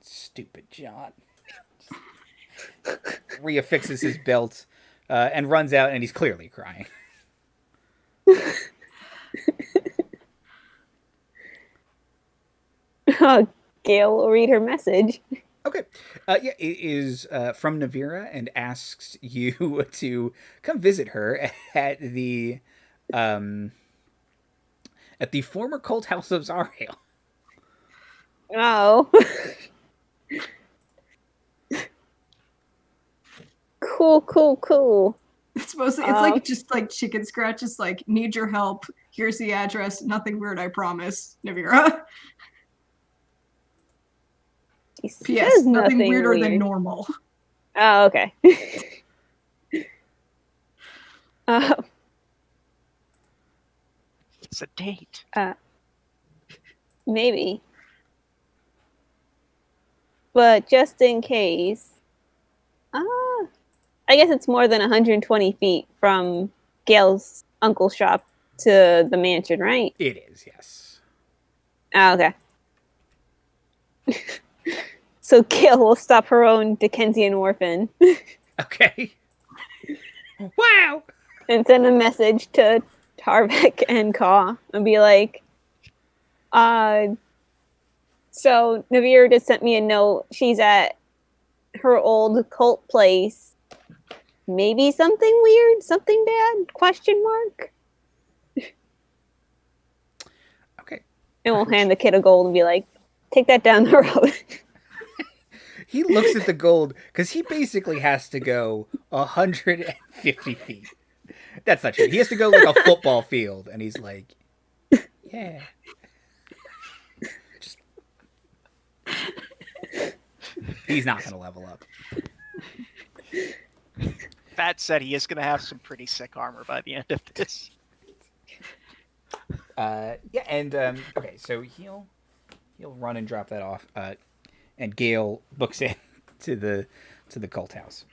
Stupid John. Reaffixes his belt and runs out, and he's clearly crying. Gayle will read her message. Okay. Yeah, it is from Navira and asks you to come visit her at the former cult house of Zarhale. Oh. Cool. It's like just like chicken scratches, like, "Need your help. Here's the address. Nothing weird, I promise. Navira." P.S. Nothing weirder than normal. Oh, okay. It's a date. Maybe. But just in case, I guess it's more than 120 feet from Gayle's uncle's shop to the mansion, right? It is, yes. Oh, okay. So Gayle will stop her own Dickensian orphan. Okay. Wow! And send a message to Tarbek and Kaw and be like, so Navira just sent me a note. She's at her old cult place. Maybe something weird? Something bad? Question mark? Okay. And we'll hand the kid a gold and be like, take that down the road. He looks at the gold because he basically has to go 150 feet. That's not true. He has to go like a football field, and he's like, yeah. Just... He's not going to level up. That said, he is going to have some pretty sick armor by the end of this. Yeah, and okay, so he'll run and drop that off, and Gayle books in to the cult house.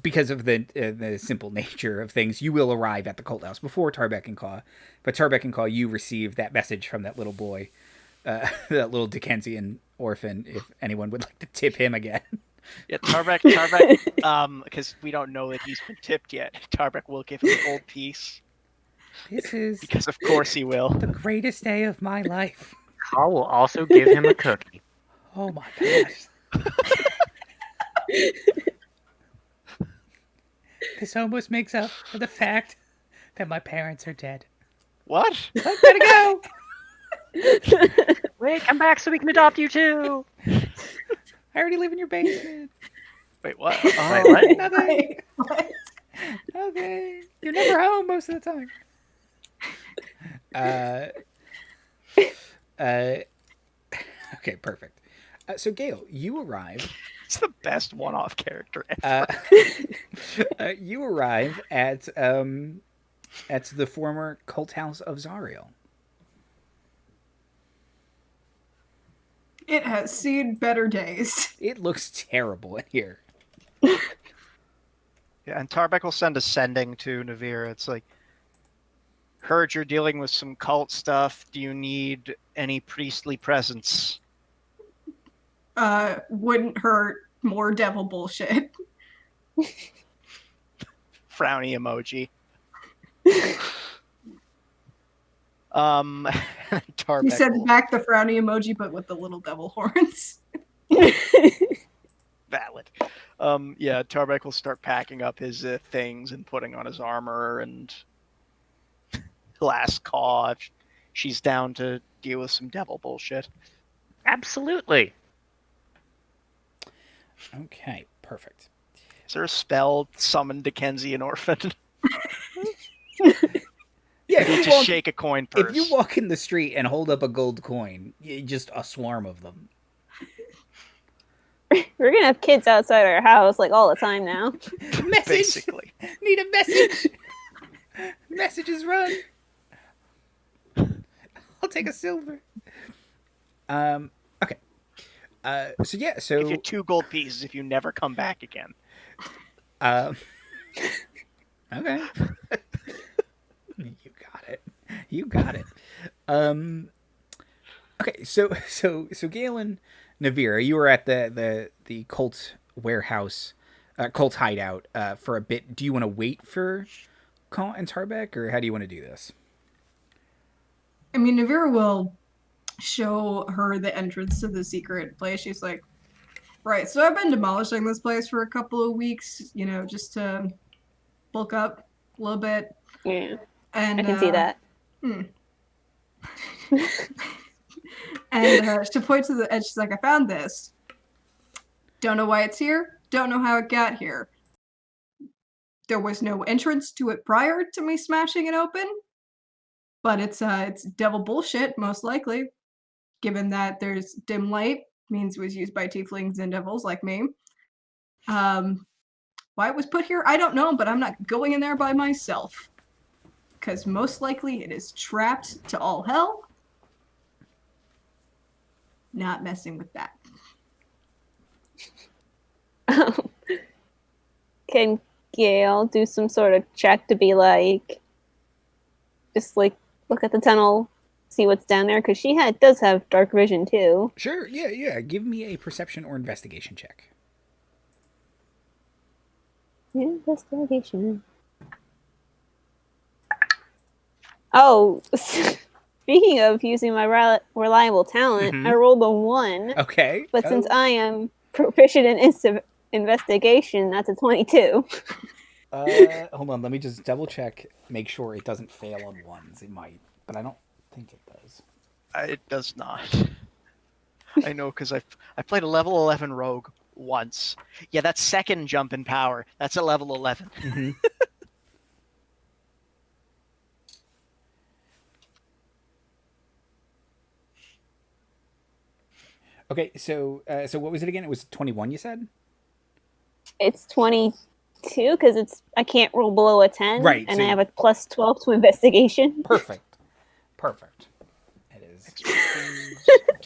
Because of the simple nature of things, you will arrive at the cult house before Tarbek and Kaw. But Tarbek and Kaw, you receive that message from that little boy, that little Dickensian orphan. If anyone would like to tip him again. Yeah, Tarbek, because we don't know that he's been tipped yet. Tarbek will give him a gold piece. This is because of course he will. The greatest day of my life. Kaw will also give him a cookie. Oh my gosh. This almost makes up for the fact that my parents are dead. What? I'm gonna go. Wait, come back so we can adopt you too. I already live in your basement. Wait, what? Wait, what? Nothing. What? Okay. You're never home most of the time. Okay, perfect. So Gayle, you arrive. It's the best one-off character ever. You arrive at the former cult house of Zariel. It has seen better days. It looks terrible in here. Yeah, and Tarbek will send a sending to Navira. It's like, heard you're dealing with some cult stuff. Do you need any priestly presence? Wouldn't hurt. More devil bullshit. Frowny emoji. Tarbek He sends will... back the frowny emoji, but with the little devil horns. Valid. Yeah, Tarbek will start packing up his things and putting on his armor, and he'll ask Kaw if she's down to deal with some devil bullshit. Absolutely. Okay, perfect. Is there a spell summon Dickensian orphan? Yeah, You just shake a coin purse. if you walk in the street and hold up a gold coin, just a swarm of them. We're gonna have kids outside our house like all the time now. Message. Basically. Need a message. Messages run. I'll take a silver. Okay. So yeah. So Give you 2 gold pieces if you never come back again. Okay. You got it. Okay, so Galen, Navira, you were at the cult warehouse, cult hideout for a bit. Do you want to wait for Kaw and Tarbek, or how do you want to do this? I mean, Navira will show her the entrance to the secret place. She's like, right, so I've been demolishing this place for a couple of weeks, just to bulk up a little bit. Yeah, And I can see that. And she points to the edge. She's like, I found this. Don't know why it's here. Don't know how it got here. There was no entrance to it prior to me smashing it open. But it's devil bullshit, most likely, given that there's dim light, means it was used by tieflings and devils like me. Why it was put here, I don't know, but I'm not going in there by myself. because most likely it is trapped to all hell. Not messing with that. Can Gayle do some sort of check to be like, just like look at the tunnel, see what's down there? Because she does have dark vision too. Sure, yeah. Give me a perception or investigation check. Investigation. Oh, speaking of using my reliable talent, I rolled a 1. Okay. But since I am proficient in investigation, that's a 22. Hold on, let me just double check, make sure it doesn't fail on ones. It might, but I don't think it does. It does not. I know, because I played a level 11 rogue once. Yeah, that second jump in power, that's a level 11. Mm-hmm. Okay, so what was it again? It was 21, you said? It's 22 because I can't roll below a 10, right? And I have a plus 12 to investigation. Perfect. It is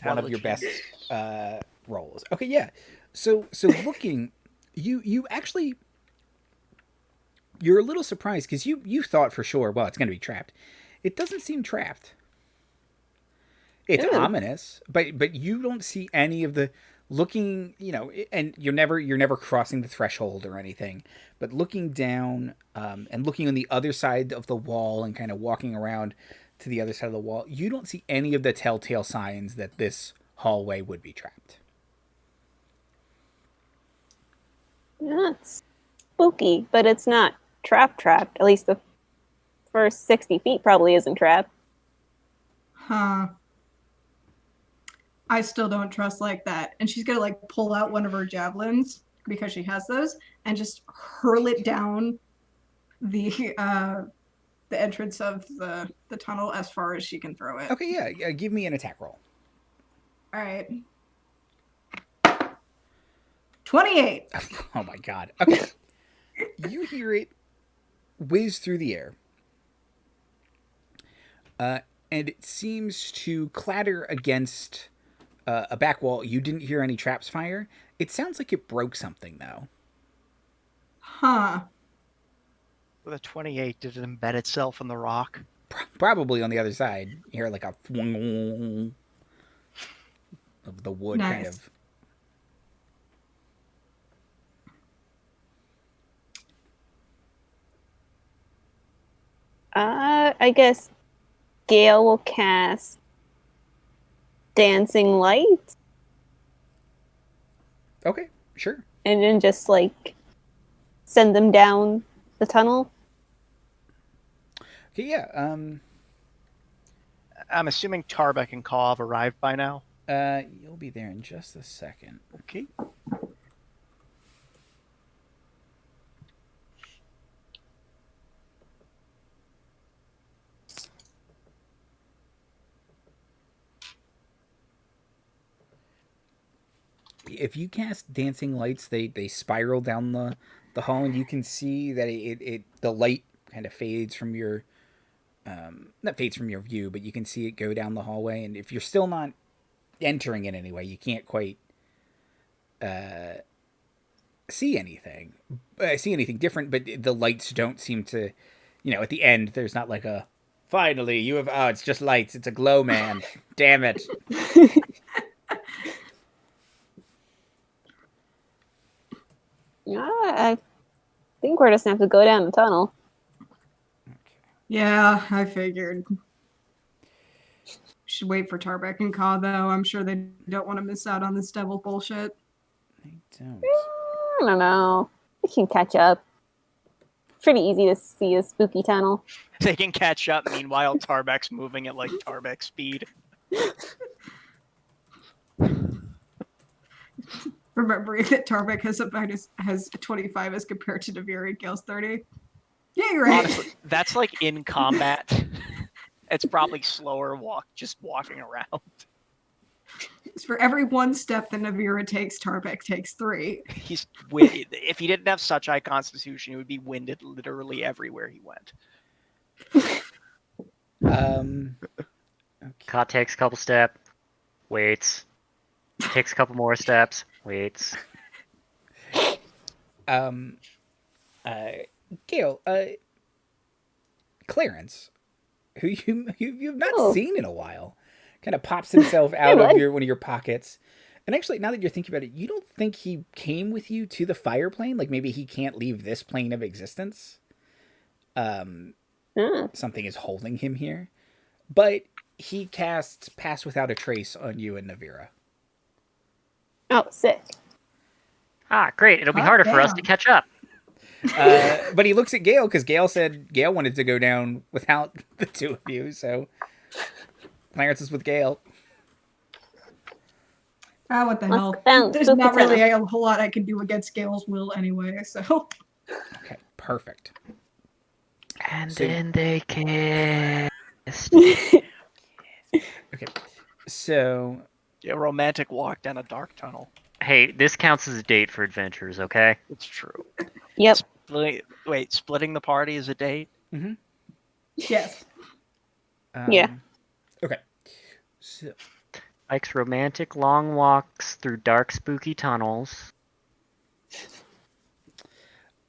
one of your best rolls. Okay, yeah. So looking, you actually, you're a little surprised because you thought for sure, well, it's going to be trapped. It doesn't seem trapped. It's ominous, but you don't see any of the looking, and you're never crossing the threshold or anything, but looking down and looking on the other side of the wall and kind of walking around to the other side of the wall, you don't see any of the telltale signs that this hallway would be trapped. Yeah, it's spooky, but it's not trapped. At least the first 60 feet probably isn't trapped. Huh. I still don't trust like that. And she's gonna like pull out one of her javelins because she has those and just hurl it down the entrance of the tunnel as far as she can throw it. Okay, yeah. Give me an attack roll. All right. 28. Oh my god. Okay. You hear it whiz through the air. And it seems to clatter against a back wall. You didn't hear any traps fire. It sounds like it broke something, though. Huh. With a 28, did it embed itself in the rock? Probably on the other side. You hear like a of the wood nice. Kind of. I guess Gayle will cast Dancing Light. Okay, sure. And then just like send them down the tunnel. Okay, yeah. I'm assuming Tarbek and Kaw have arrived by now. You'll be there in just a second. Okay. If you cast dancing lights, they spiral down the hall, and you can see that the light kind of fades from your not fades from your view, but you can see it go down the hallway. And if you're still not entering it anyway, you can't quite see anything different. But the lights don't seem to, at the end, there's not like a finally you have. Oh, it's just lights. It's a glow man. Damn it. Yeah, I think we're just gonna have to go down the tunnel. Yeah, I figured. Should wait for Tarbek and Kaw, though. I'm sure they don't want to miss out on this devil bullshit. They don't. I don't know. We can catch up. Pretty easy to see a spooky tunnel. They can catch up. Meanwhile, Tarbek's moving at like Tarbek speed. Remembering that Tarbek has a 25 as compared to Navira and Gale's 30. Yeah, you're right. Honestly, that's like in combat. It's probably slower just walking around. It's for every one step that Navira takes, Tarbek takes 3. If he didn't have such high constitution, he would be winded literally everywhere he went. Okay. Kaw takes a couple steps, waits, takes a couple more steps, waits. Gayle, Clarence, who you've not Oh. seen in a while, kind of pops himself out of one of your pockets. And actually, now that you're thinking about it, you don't think he came with you to the fire plane? Like maybe he can't leave this plane of existence. Something is holding him here, but he casts Pass Without a Trace on you and Navira. Oh, sick. Ah, great. It'll be harder for us to catch up. But he looks at Gayle because Gayle said Gayle wanted to go down without the two of you, so Clarence is with Gayle. Ah, what the Let's hell? bounce. There's Boop not it really down. a whole lot I can do against Gale's will anyway, so. Okay, perfect. And So- then they kissed. Okay, so A romantic walk down a dark tunnel. Hey, this counts as a date for adventures, okay? It's true. Yep. Wait, splitting the party is a date? Yes. Yeah. Okay, so Likes romantic long walks through dark, spooky tunnels.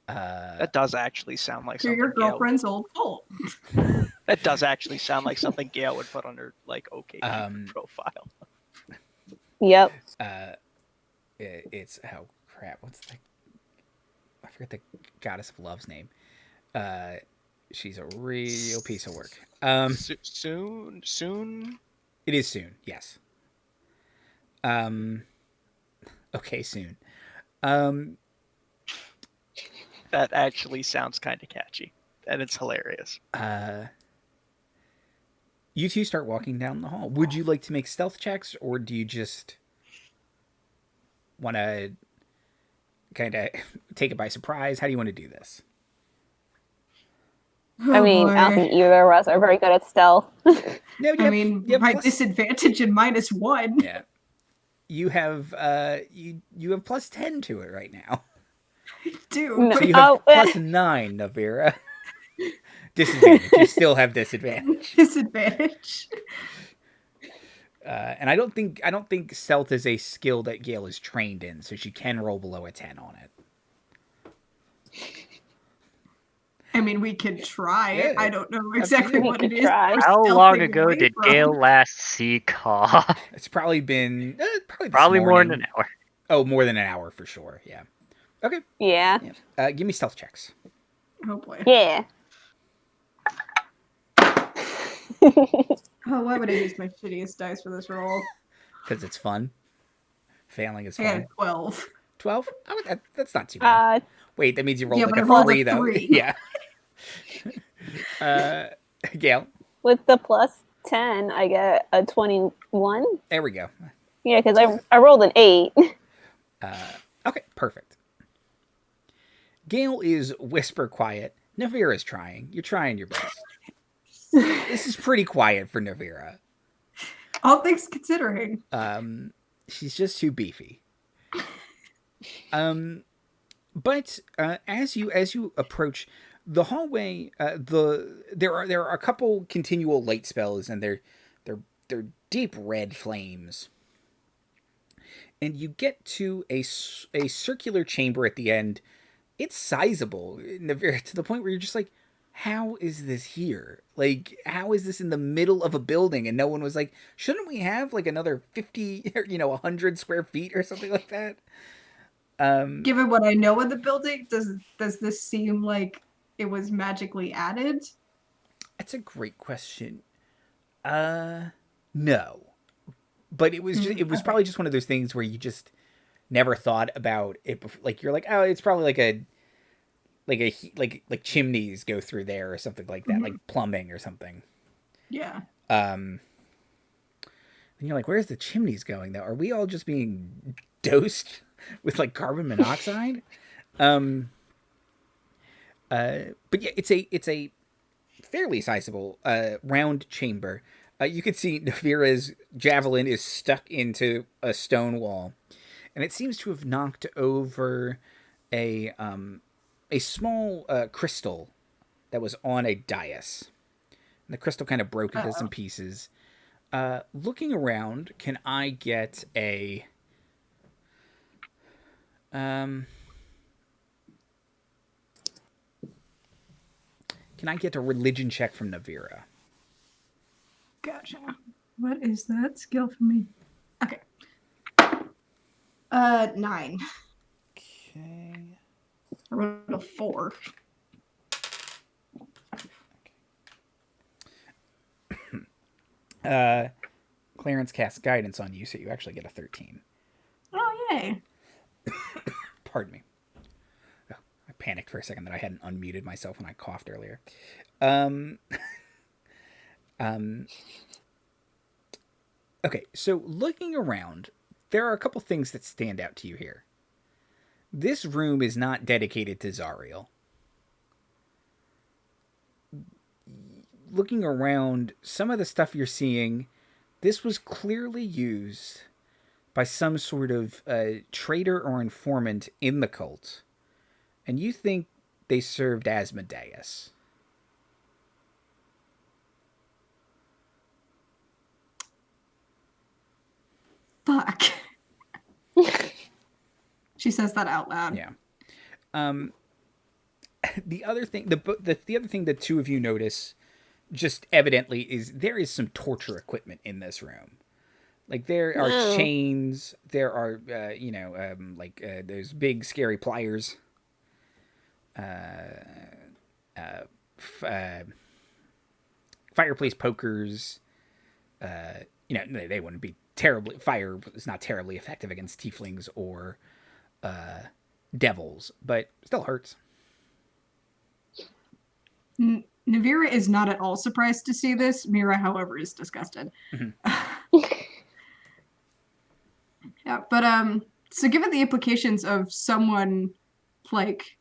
That does actually sound like To something your Gail. girlfriend's old cult. That does actually sound like something Gail would put on her OK profile. Yep. it's oh crap, what's the I forget the goddess of love's name. She's a real piece of work. Soon. It is soon, yes. Okay, soon. That actually sounds kind of catchy, and it's hilarious. You two start walking down the hall. Would you like to make stealth checks, or do you just want to kind of take it by surprise? How do you want to do this? I mean, I don't think either of us are very good at stealth. No, my disadvantage and -1. Yeah, you have you have plus 10 to it right now. Dude. No. So you have plus 9, Navira. Disadvantage. You still have disadvantage. Disadvantage. And I don't think stealth is a skill that Gayle is trained in, so she can roll below a 10 on it. I mean, we could try. Yeah, I don't know exactly we what could it is. try. we're How long stealthing ago away did from. Gail last see Kaw? It's probably been probably this Probably more morning. than an hour. Oh, more than an hour for sure. Yeah. Okay. Yeah. Give me stealth checks. Oh boy. Yeah. Oh, why would I use my shittiest dice for this roll? Because it's fun. Failing is I got fun. a 12. 12? Oh, that's not too bad. Wait, that means you rolled Yeah, like but a I rolled 3, a though. 3. Yeah. Gail, With the plus 10, I get a 21. there we go. Yeah, because I rolled an 8. Okay, perfect. Gail is whisper quiet. Navira's trying. You're trying your best. This is pretty quiet for Navira. All things considering. She's just too beefy. But as you approach the hallway, there are a couple continual light spells, and they're deep red flames. And you get to a circular chamber at the end. It's sizable, Navira, to the point where you're just like, how is this here? Like, how is this in the middle of a building? And no one was like, shouldn't we have like another 50, 100 square feet or something like that? Given what I know of the building, does this seem like it was magically added? That's a great question. No. But it was probably just one of those things where you just never thought about it before. Like, you're like, oh, it's probably like chimneys go through there or something like that, like plumbing or something. Yeah. And you're like, where's the chimneys going though? Are we all just being dosed with like carbon monoxide? But yeah, it's a fairly sizable round chamber. You can see Navira's javelin is stuck into a stone wall, and it seems to have knocked over a small crystal that was on a dais. The crystal kind of broke into some pieces. Looking around, can I get a... Can I get a religion check from Navira? Gotcha. What is that skill for me? Okay. 9. Okay. I rolled a 4. Clarence casts guidance on you, so you actually get a 13. Oh, yay. Pardon me. Oh, I panicked for a second that I hadn't unmuted myself when I coughed earlier. Okay, so looking around, there are a couple things that stand out to you here. This room is not dedicated to Zariel. Looking around, some of the stuff you're seeing, this was clearly used by some sort of traitor or informant in the cult. And you think they served Asmodeus. Fuck. She says that out loud. Yeah. The other thing, the other thing the two of you notice, just evidently, is there is some torture equipment in this room. Like there are chains, there are those big scary pliers. Fireplace pokers. They wouldn't be terribly... Fire is not terribly effective against tieflings or devils, but still hurts. Navira is not at all surprised to see this. Mira, however, is disgusted. Mm-hmm. Yeah, but so given the implications of someone like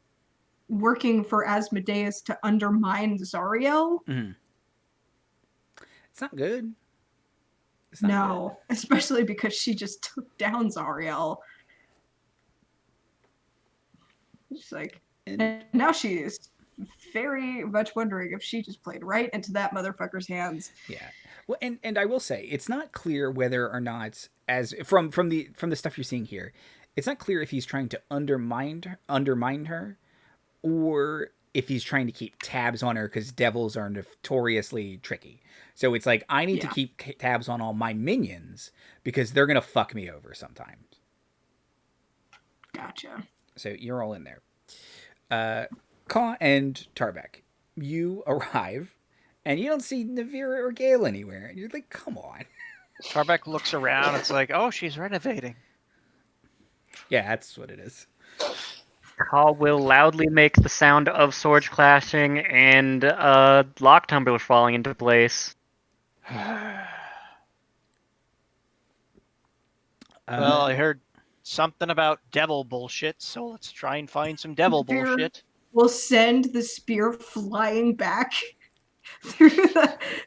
working for Asmodeus to undermine Zariel, it's not good. It's not good. Especially because she just took down Zariel. It's like, and now she is very much wondering if she just played right into that motherfucker's hands. Yeah. Well, and I will say, it's not clear whether or not, as from the stuff you're seeing here, it's not clear if he's trying to undermine her, or if he's trying to keep tabs on her, because devils are notoriously tricky. So it's like, I need to keep tabs on all my minions, because they're gonna fuck me over sometimes. Gotcha. So you're all in there. Kaw and Tarbek, you arrive, and you don't see Navira or Gayle anywhere. And you're like, come on. Tarbek looks around. It's like, oh, she's renovating. Yeah, that's what it is. Kaw will loudly make the sound of swords clashing and lock tumblers falling into place. Well, I heard something about devil bullshit, so let's try and find some devil bullshit. We'll send the spear flying back through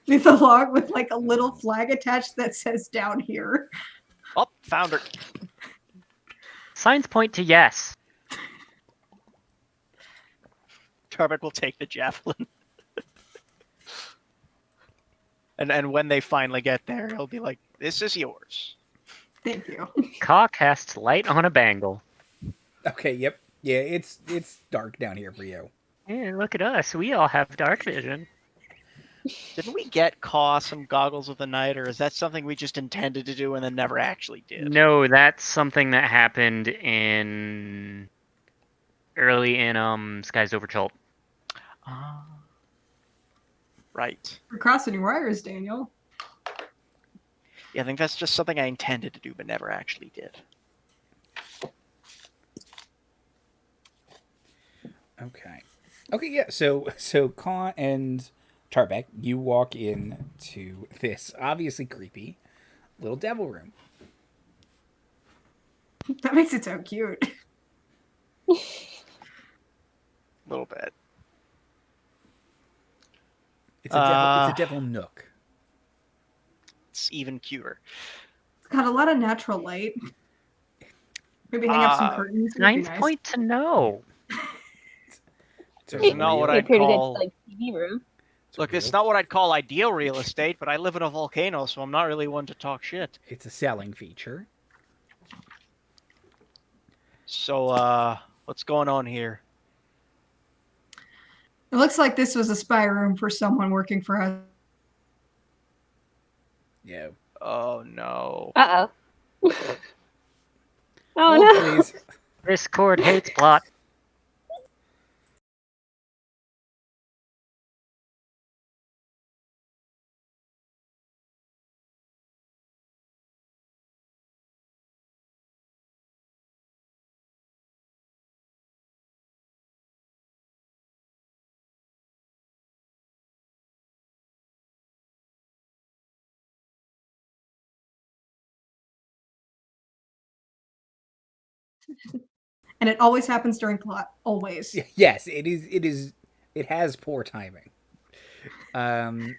the log with like a little flag attached that says down here. Oh, found her. Signs point to yes. Tarbek will take the javelin. and when they finally get there, he'll be like, this is yours. Thank you. Kaw casts light on a bangle. Okay, yep. Yeah, it's dark down here for you. Yeah, look at us. We all have dark vision. Didn't we get Kaw some goggles of the night, or is that something we just intended to do and then never actually did? No, that's something that happened early in Skies Over Chult. Right. We're crossing your wires, Daniel. Yeah, I think that's just something I intended to do but never actually did. Okay, yeah. So Kaw and Tarbek, you walk in to this obviously creepy little devil room. That makes it so cute. A little bit. It's a devil nook. It's even cuter. It's got a lot of natural light. Maybe hang up some curtains. Ninth point to know. There's not what I'd call... like TV room. Look, it's not what I'd call ideal real estate, but I live in a volcano, so I'm not really one to talk shit. It's a selling feature. So, what's going on here? It looks like this was a spy room for someone working for us. Yeah. Oh, no. Uh-oh. Oh, Hold, no. please. Discord hates plot. And it always happens during plot. Always. Yes, it is. It has poor timing. I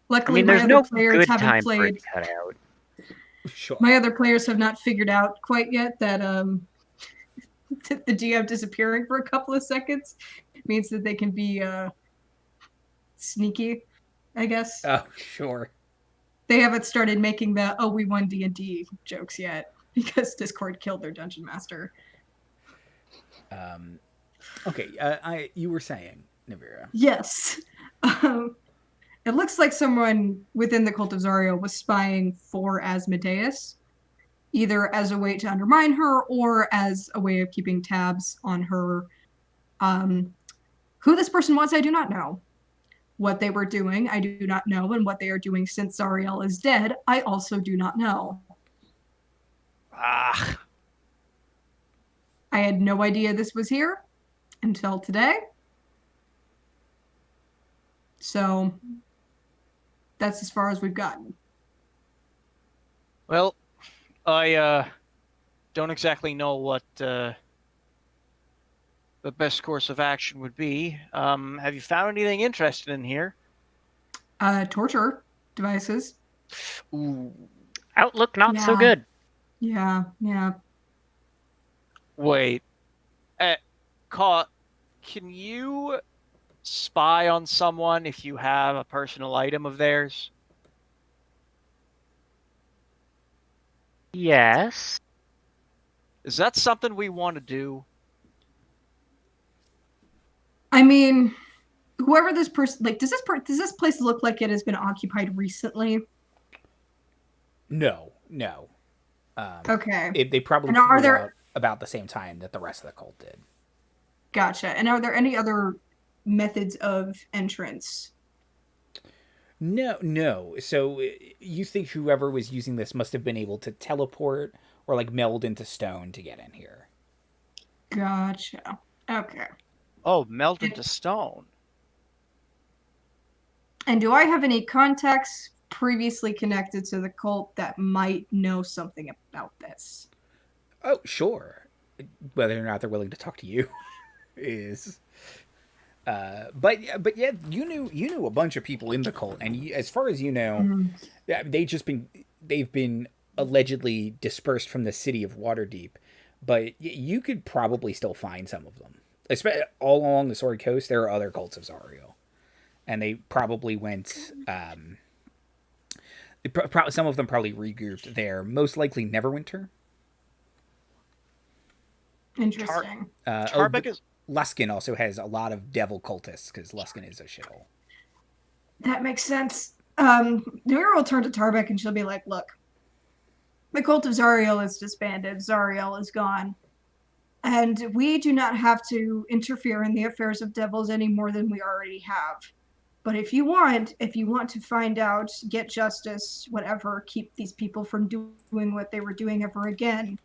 Luckily, mean, my there's other no players good haven't time for it played. to cut out. Sure. My other players have not figured out quite yet that the GM disappearing for a couple of seconds means that they can be sneaky, I guess. Oh, sure. They haven't started making the "oh, we won D&D" jokes yet because Discord killed their dungeon master. Okay. You were saying, Navira. Yes. It looks like someone within the cult of Zario was spying for Asmodeus, either as a way to undermine her or as a way of keeping tabs on her. Who this person was, I do not know. What they were doing, I do not know. And what they are doing since Zariel is dead, I also do not know. Ah. I had no idea this was here until today. So that's as far as we've gotten. Well, I don't exactly know what the best course of action would be. Have you found anything interesting in here? Torture devices. Ooh. Outlook not so Yeah. good. Yeah. Wait. Kaw, can you spy on someone if you have a personal item of theirs? Yes. Is that something we want to do? I mean, whoever this person, like, does this place look like it has been occupied recently? No. Okay. They probably And are threw there- out about the same time that the rest of the cult did. Gotcha. And are there any other methods of entrance? No. So you think whoever was using this must have been able to teleport or like meld into stone to get in here? Gotcha. Okay. Oh, melt into stone. And do I have any contacts previously connected to the cult that might know something about this? Oh, sure. Whether or not they're willing to talk to you is. But yeah, you knew a bunch of people in the cult, and as far as you know, they've been allegedly dispersed from the city of Waterdeep, but you could probably still find some of them. All along the Sword Coast, there are other cults of Zario, and they probably went. Some of them probably regrouped there. Most likely Neverwinter. Interesting. Tarbek is... Luskin also has a lot of devil cultists because Luskin is a shithole. That makes sense. Navira will turn to Tarbek and she'll be like, look, the cult of Zariel is disbanded. Zariel is gone. And we do not have to interfere in the affairs of devils any more than we already have. But if you want to find out, get justice, whatever, keep these people from doing what they were doing ever again,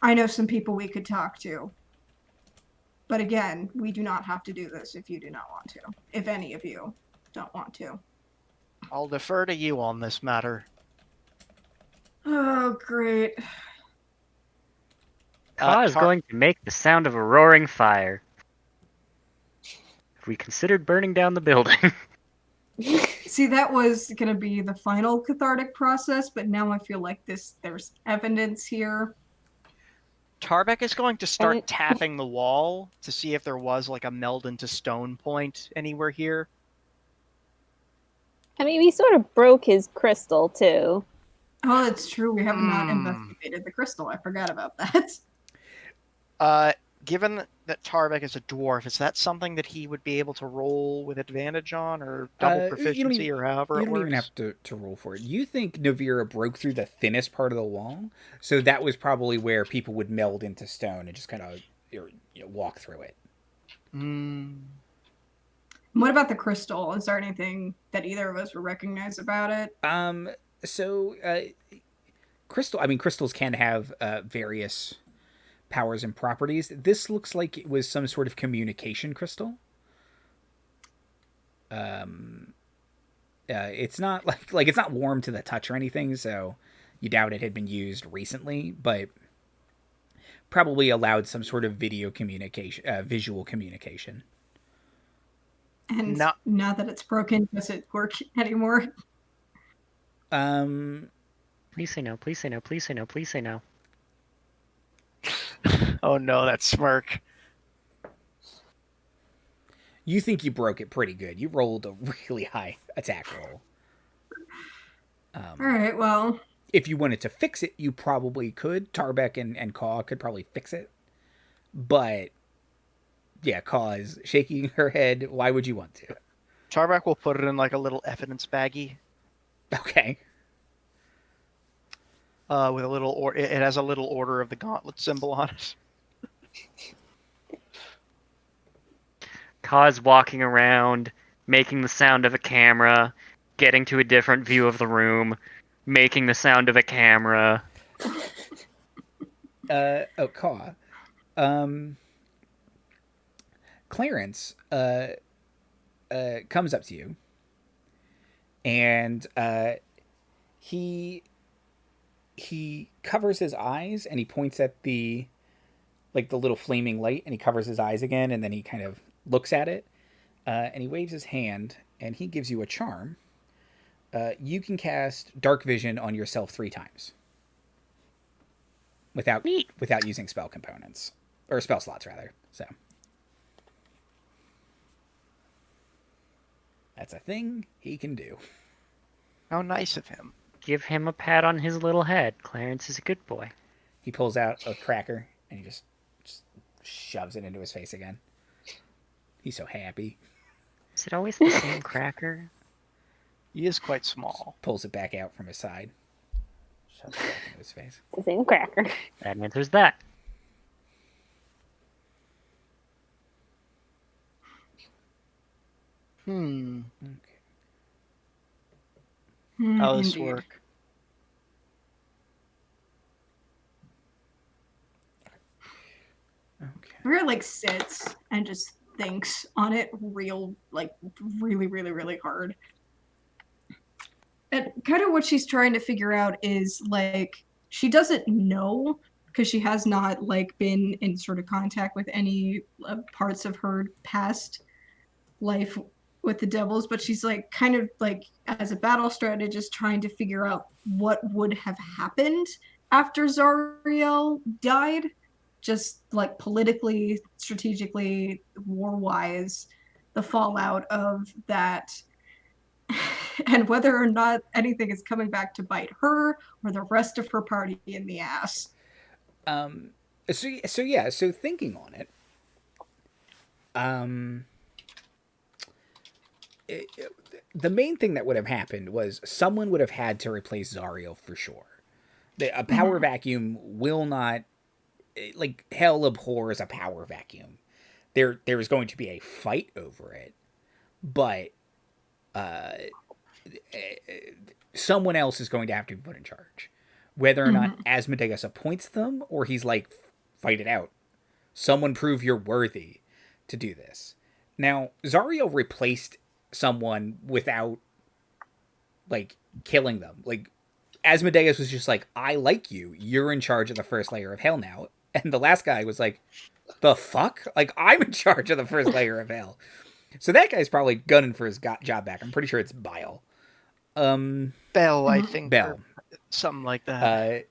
I know some people we could talk to. But again, we do not have to do this if you do not want to. If any of you don't want to. I'll defer to you on this matter. Oh, great. Kaw is going to make the sound of a roaring fire. If we considered burning down the building. See, that was going to be the final cathartic process, but now I feel like there's evidence here. Tarbek is going to start tapping the wall to see if there was like a meld into stone point anywhere here. I mean, we sort of broke his crystal too. Oh, that's true. We have not investigated the crystal. I forgot about that. Given that Tarbek is a dwarf, is that something that he would be able to roll with advantage on, or double proficiency, or however it works? You don't even have to roll for it. You think Navira broke through the thinnest part of the wall, so that was probably where people would meld into stone and just kind of walk through it. What about the crystal? Is there anything that either of us would recognize about it? Crystals can have various powers and properties. This looks like it was some sort of communication crystal. It's not like it's not warm to the touch or anything, so you doubt it had been used recently, but probably allowed some sort of visual communication. And now that it's broken, does it work anymore? Please say no, please say no, please say no, please say no. Oh no, that smirk. You think you broke it pretty good. You rolled a really high attack roll. All right, well. If you wanted to fix it, you probably could. Tarbek and Kaw could probably fix it. But, yeah, Kaw is shaking her head. Why would you want to? Tarbek will put it in like a little evidence baggie. Okay. With a little it has a little Order of the Gauntlet symbol on it. Kaw's walking around, making the sound of a camera, getting to a different view of the room, making the sound of a camera. Kaw. Clarence comes up to you, and he covers his eyes and he points at the little flaming light, and he covers his eyes again, and then he kind of looks at it, and he waves his hand, and he gives you a charm. You can cast Dark Vision on yourself 3 times without using spell components, or spell slots rather. So that's a thing he can do. How nice of him. Give him a pat on his little head. Clarence is a good boy. He pulls out a cracker and he just shoves it into his face again. He's so happy. Is it always the same cracker? He is quite small. Pulls it back out from his side. Shoves it back into his face. It's the same cracker. That answers that. Okay. How How does this work? Okay. Rhea sits and just thinks on it really, really hard. And kind of what she's trying to figure out is she doesn't know, because she has not been in sort of contact with any parts of her past life with the devils, but she's kind of as a battle strategist trying to figure out what would have happened after Zariel died, just politically, strategically, war-wise, the fallout of that, and whether or not anything is coming back to bite her or the rest of her party in the ass. So thinking on it, the main thing that would have happened was someone would have had to replace Zariel for sure. A power vacuum will not, hell abhors a power vacuum. There is going to be a fight over it, but someone else is going to have to be put in charge. Whether or not Asmodeus appoints them, or he's fight it out. Someone prove you're worthy to do this. Now, Zariel replaced someone without killing them. Asmodeus was just I like you. You're in charge of the first layer of hell now. And the last guy was the fuck? I'm in charge of the first layer of hell. So that guy's probably gunning for his job back. I'm pretty sure it's Bile. Bell, I think. Bell. Something like that.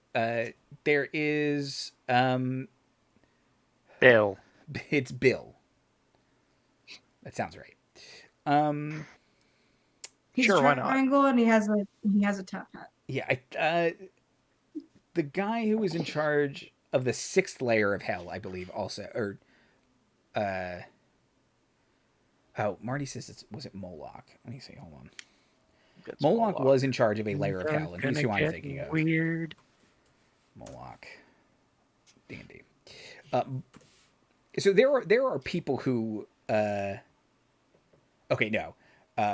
There is Bill. It's Bill. That sounds right. He's Sure, a why not? triangle, and he has a top hat. Yeah, the guy who was in charge of the 6th layer of hell, I believe, also, or Marty says was it Moloch? Let me see. Hold on. It's Moloch was in charge of a layer of hell, and he's Gonna who I'm get thinking of. Weird. Moloch. D&D. So there are people who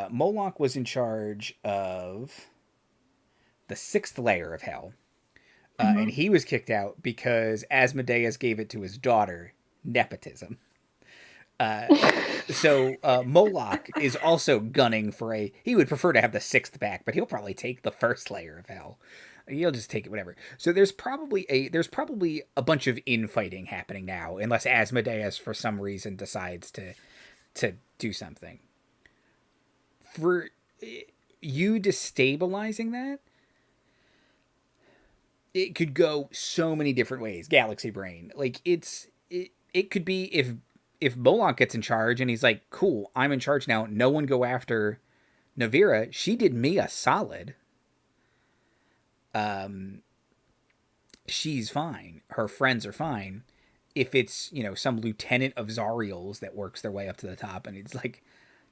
Moloch was in charge of the 6th layer of hell. And he was kicked out because Asmodeus gave it to his daughter. Nepotism. So Moloch is also gunning for he would prefer to have the 6th back, but he'll probably take the 1st layer of hell. He'll just take it, whatever. So there's probably a bunch of infighting happening now, unless Asmodeus for some reason decides to do something. For you destabilizing that, it could go so many different ways. Galaxy Brain, like it could be if Moloch gets in charge and he's like, cool, I'm in charge now. No one go after Navira. She did me a solid. She's fine. Her friends are fine. If it's, some lieutenant of Zariel's that works their way up to the top, and it's like,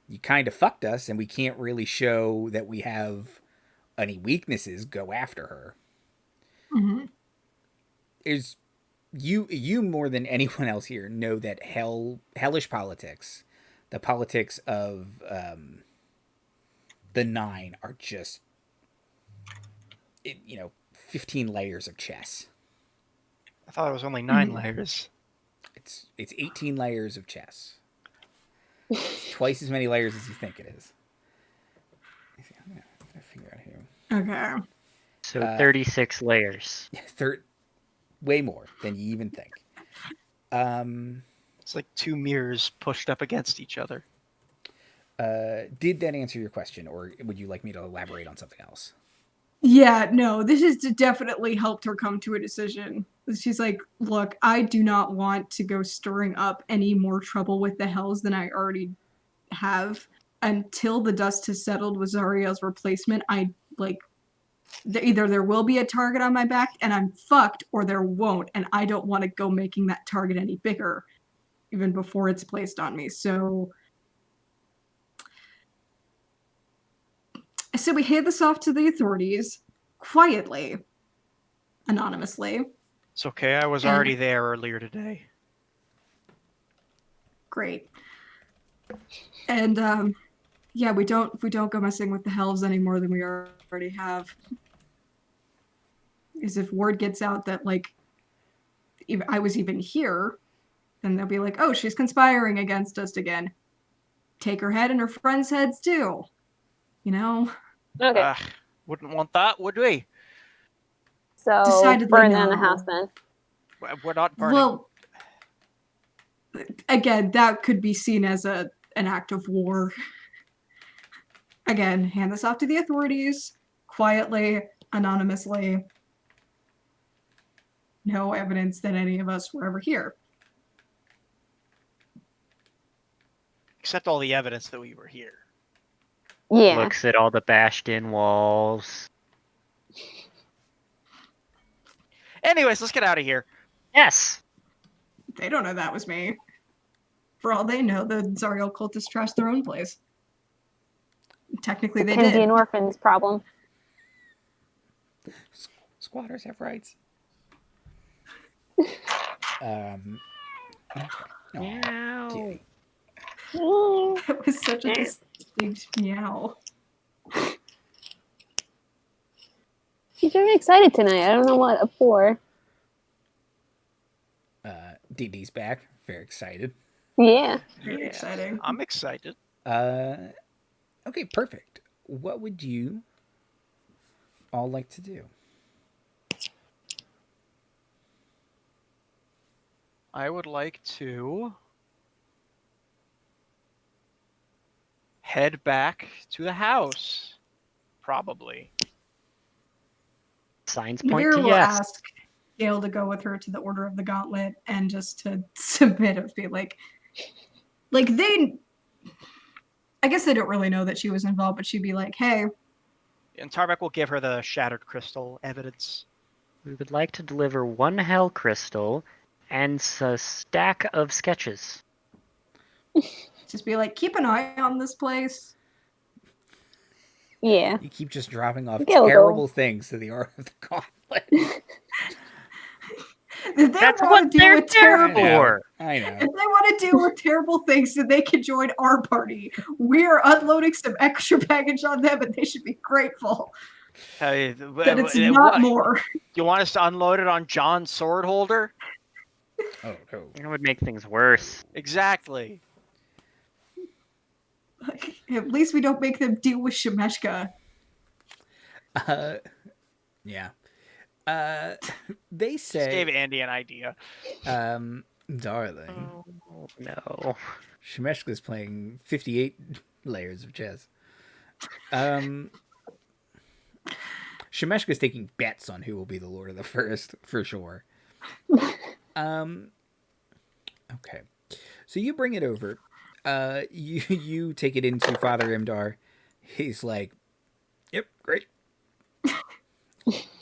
you kind of fucked us, and we can't really show that we have any weaknesses, go after her. Mm-hmm. Is you more than anyone else here know that hellish politics, the politics of the 9 are just 15 layers of chess. I thought it was only 9 layers. It's 18 layers of chess. Twice as many layers as you think it is. I'm gonna figure out here. Okay. So 36 layers. Way more than you even think. It's like 2 mirrors pushed up against each other. Did that answer your question, or would you like me to elaborate on something else? Yeah, no, this has definitely helped her come to a decision. She's like, look, I do not want to go stirring up any more trouble with the hells than I already have. Until the dust has settled with Zariel's replacement, either there will be a target on my back and I'm fucked, or there won't, and I don't want to go making that target any bigger, even before it's placed on me. So we hand this off to the authorities, quietly, anonymously. It's okay, I was already there earlier today. Great. And we don't go messing with the hells any more than we already have. Because if word gets out that I was even here, then they'll be like, oh, she's conspiring against us again. Take her head and her friends' heads too. Okay. Wouldn't want that, would we? So Decidedly burn down the no. house then. We're not burning. Well, again, that could be seen as an act of war. Again, hand this off to the authorities, quietly, anonymously. No evidence that any of us were ever here. Except all the evidence that we were here. Yeah. Looks at all the bashed in walls. Anyways, let's get out of here. Yes. They don't know that was me. For all they know, the Zariel cultists trashed their own place. Technically, they did. Dickensian Orphans problem. Squatters have rights. Meow. Kitty. That was such a distinct meow. She's very excited tonight. I don't know what for. DD's back. Very excited. Yeah. Very exciting. I'm excited. Okay, perfect. What would you all like to do? I would like to head back to the house. Probably. Signs point Navira to will yes. ask Gayle to go with her to the Order of the Gauntlet and just to submit of be like they I guess they don't really know that she was involved, but she'd be like, hey. And Tarbek will give her the shattered crystal evidence. We would like to deliver 1 hell crystal and a stack of sketches. Just be like, keep an eye on this place. Yeah. You keep just dropping off Gildo. terrible things to the Art of the Gauntlet. If they That's want what to deal they're with there terrible, for. I know. if they want to deal with terrible things, then they can join our party. We are unloading some extra baggage on them, and they should be grateful that it's not more. You want us to unload it on John's sword holder? Oh, no. It would make things worse. Exactly. At least we don't make them deal with Shemeshka. Yeah. They say... Just gave Andy an idea. Darling. Oh, no. Shemeshka's playing 58 layers of chess. Shemeshka's taking bets on who will be the Lord of the First, for sure. Okay. So you bring it over. You take it into Father Imdar. He's like, yep, great.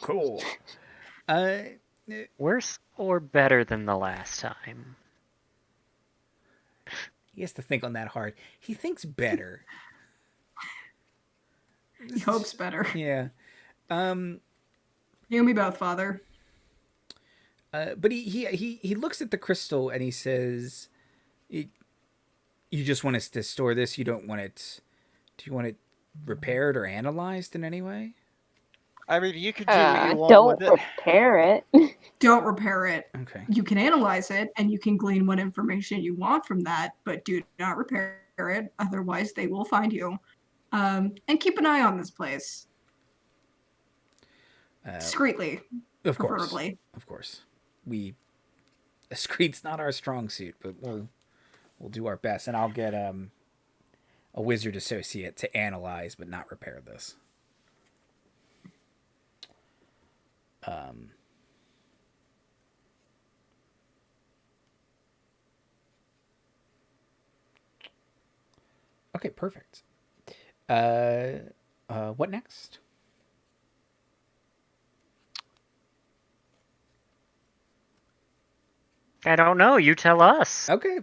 Cool. Worse or better than the last time? He has to think on that hard. He thinks better. He hopes better. Yeah. You and me both, Father. But he looks at the crystal and he says, "You just want us to store this? You don't want it? Do you want it repaired or analyzed in any way?" I mean, you could do what you want Don't with it. repair it. Don't repair it. Okay. You can analyze it, and you can glean what information you want from that, but do not repair it. Otherwise, they will find you. And keep an eye on this place. Discreetly, Of course. preferably. Of course. Discreet's not our strong suit, but we'll do our best, and I'll get a wizard associate to analyze but not repair this. Okay, perfect. What next? I don't know. You tell us. Okay.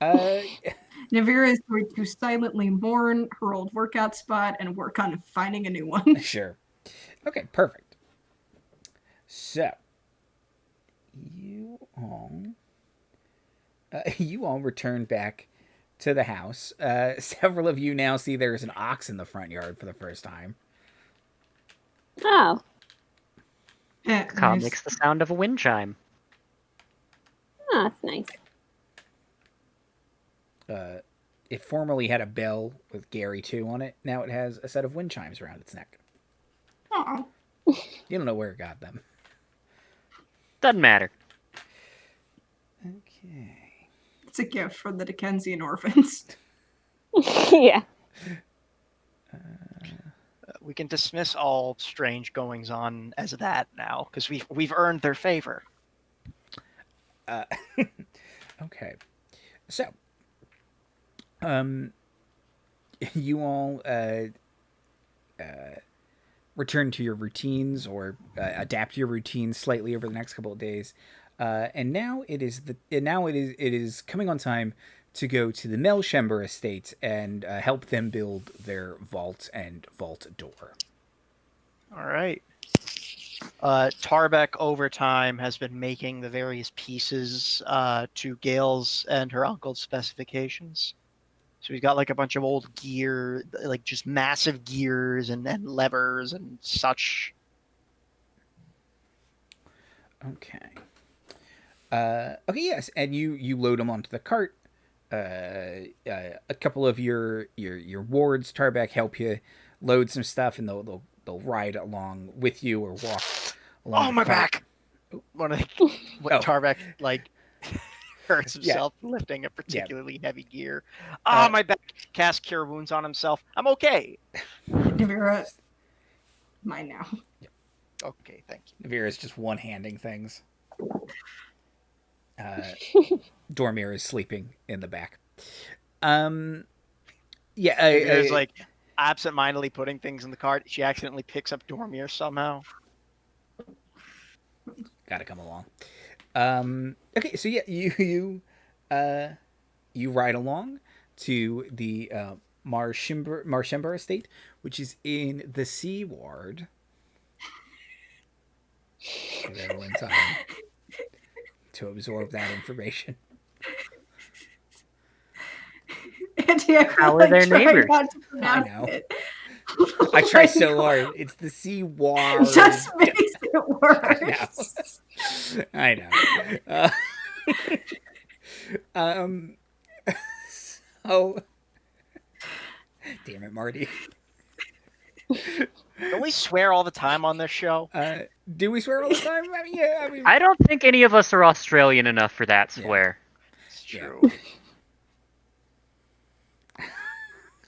Navira is going to silently mourn her old workout spot and work on finding a new one. Sure. Okay, perfect. So, you all return back to the house. Several of you now see there's an ox in the front yard for the first time. Oh. Kaw Nice. makes the sound of a wind chime. Oh, that's nice. It formerly had a bell with Gary 2 on it. Now it has a set of wind chimes around its neck. Aw. You don't know where it got them. Doesn't matter. Okay. It's a gift from the Dickensian orphans. Yeah. We can dismiss all strange goings on as that now because we've earned their favor. Okay. So, you all return to your routines or adapt your routines slightly over the next couple of days, and now it is coming on time to go to the Melshember estate and help them build their vault and vault door. All right. Tarbek over time has been making the various pieces to Gayle's and her uncle's specifications. So he's got like a bunch of old gear, like just massive gears and levers and such. Okay. Okay. Yes, and you load them onto the cart. A couple of your wards, Tarbek, help you load some stuff, and they'll ride along with you or walk along. Oh, my back! Tarbek like hurts himself lifting a particularly heavy gear. My back! Cast Cure Wounds on himself. I'm okay. Navira, mine now. Okay, thank you. Navira's just one-handing things. Dormir is sleeping in the back. Yeah, Naviera's like absentmindedly putting things in the cart. She accidentally picks up Dormir somehow. gotta come along. Okay, so yeah, you ride along to the Marshember estate, which is in the Sea Ward. Give everyone time to absorb that information. Andy, I How feel are like their trying neighbors? not to I pronounce know. it. I try my so God. hard. It's the Sea Ward. Just makes it worse. I know. So, damn it, Marty. Don't we swear all the time on this show? Do we swear all the time? I mean, yeah. I mean, I don't think any of us are Australian enough for that swear. It's Yeah. true.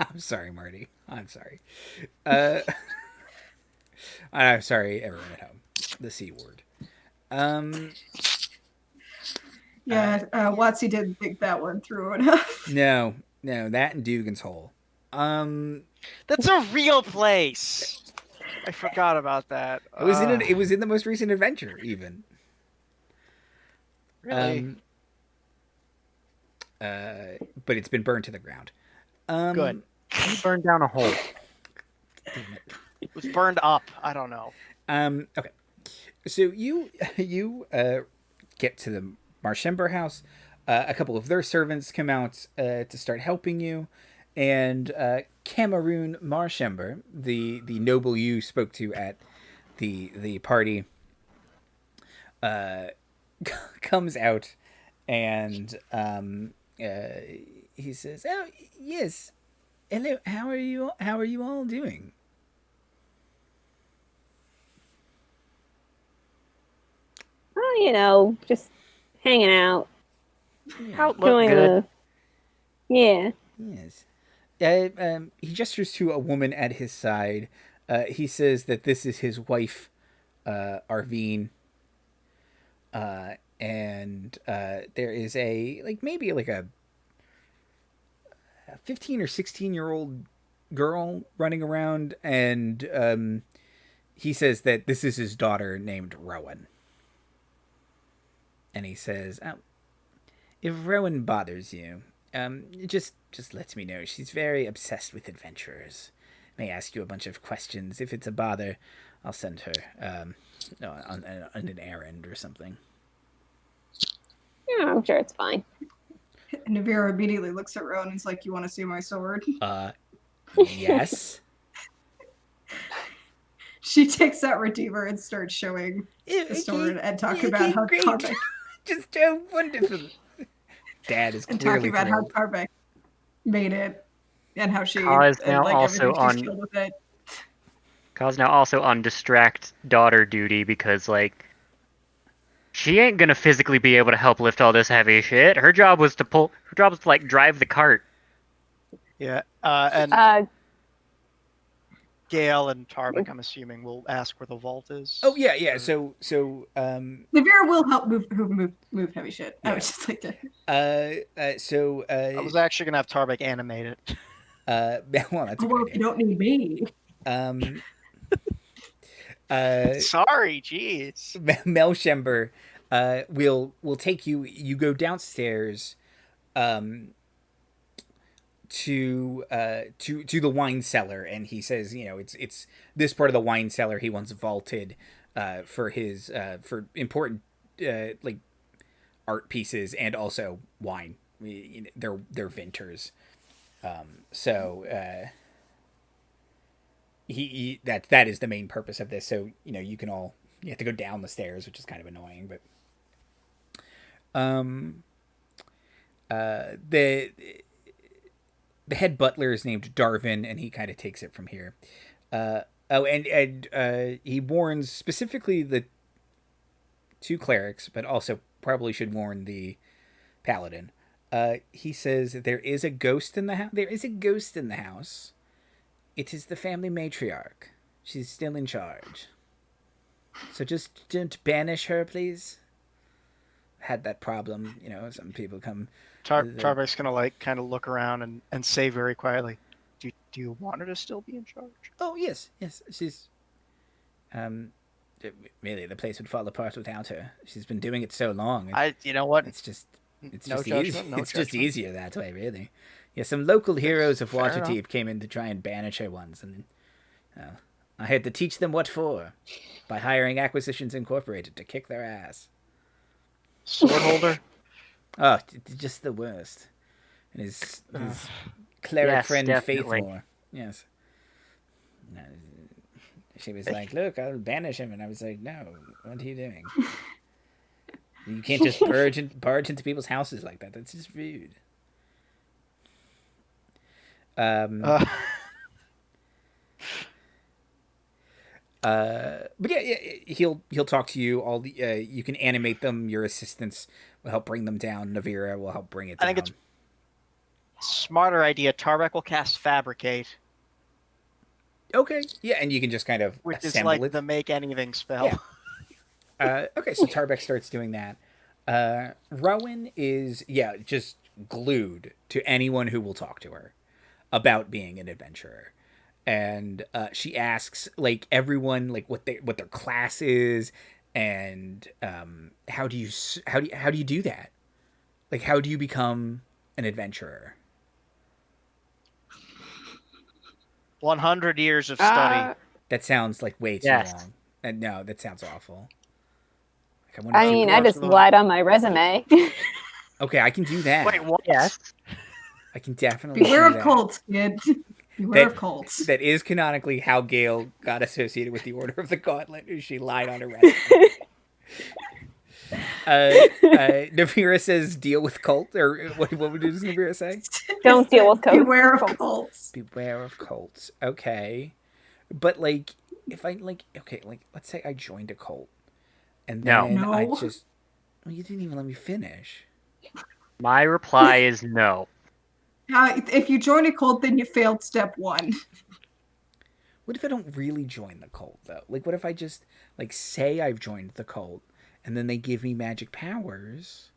I'm sorry, Marty. I'm sorry. I'm sorry, everyone at home. The C word. Yeah, Watsy didn't think that one through enough. No, that and Dugan's Hole. That's a real place. I forgot about that. It was in it was in the most recent adventure, even. Really? But it's been burned to the ground. Good. You burned down a hole. Damn it. It was burned up. I don't know. Okay. So you get to the Marshember house. A couple of their servants come out to start helping you, and Cameroon Marshember, the noble you spoke to at the party, comes out, and he says, "Oh yes, hello. How are you? How are you all doing?" Oh, just hanging out. Outlook Doing good. yeah. Yes. He gestures to a woman at his side. He says that this is his wife, Arvine. And there is maybe a 15 or 16-year-old girl running around, and he says that this is his daughter named Rowan. And he says, if Rowan bothers you, just let me know. She's very obsessed with adventurers. May ask you a bunch of questions. If it's a bother, I'll send her on an errand or something. Yeah, I'm sure it's fine. Navira immediately looks at Rowan and is like, "You want to see my sword?" Yes. She takes out Redeemer and starts showing the sword and talking about how great. Tarbek Just so wonderful. Dad is and clearly talking about how thrilled. Tarbek made it and how she Kaw is and now like also everything she's on- killed with it. Kaw's now also on distract daughter duty because, she ain't gonna physically be able to help lift all this heavy shit. Her job was to drive the cart. Yeah. And Gayle and Tarbek, I'm assuming, will ask where the vault is. Oh yeah. So Navira will help move heavy shit. Yeah. I would just like to. I was actually gonna have Tarbek animate it. well, that's a Well, good if you don't need me. idea. Sorry, jeez. Melshember will take you. You go downstairs, to the wine cellar, and he says, it's this part of the wine cellar he wants vaulted for his for important art pieces and also wine. They're vintners. That is the main purpose of this. So you have to go down the stairs, which is kind of annoying, but the head butler is named Darvin, and he kind of takes it from here. He warns specifically the two clerics, but also probably should warn the paladin. He says there is a ghost in the house. There is a ghost in the house. It is the family matriarch. She's still in charge. So just don't banish her, please. Had that problem, some people come. Tarbek's gonna kind of look around and say very quietly, do you want her to still be in charge? Oh yes, she's really the place would fall apart without her. She's been doing it so long. You know what? It's just No easy. judgment, no It's just judgment. easier that way, really. Yeah, some local heroes of Fair Waterdeep came in to try and banish her once, and I had to teach them what for by hiring Acquisitions Incorporated to kick their ass. Sword holder. Oh, just the worst. And his cleric Yes, friend definitely. Faithmore. Yes. She was like, "Look, I'll banish him," and I was like, "No, what are you doing? You can't just barge into people's houses like that. That's just rude." But yeah, he'll talk to you. All the you can animate them. Your assistants will help bring them down. Navira will help bring it down. I think it's smarter idea. Tarbek will cast Fabricate, okay. Yeah, and you can just kind of which is assemble like it. the make anything spell. Yeah. Okay, so Tarbek starts doing that. Rowan is just glued to anyone who will talk to her about being an adventurer, and she asks like everyone like what their class is, and how do you do that? Like, how do you become an adventurer? 100 years of study. That sounds like way too Yes. long. And no, that sounds awful. Like, I mean, I just lied on my resume. Okay, I can do that. Wait, what? Yes. I can definitely Beware do of that. cults, kid. Beware of cults. That is canonically how Gayle got associated with the Order of the Gauntlet. She lied on her resume. Navira says, "Deal with cult," or what does Navira say? Don't deal with cults. Beware of cults. Beware of cults. Okay, but like, if I let's say I joined a cult, and then No. I just, well, you didn't even let me finish. My reply is no. If you join a cult, then you failed step 1. What if I don't really join the cult though? Like, what if I just like say I've joined the cult, and then they give me magic powers?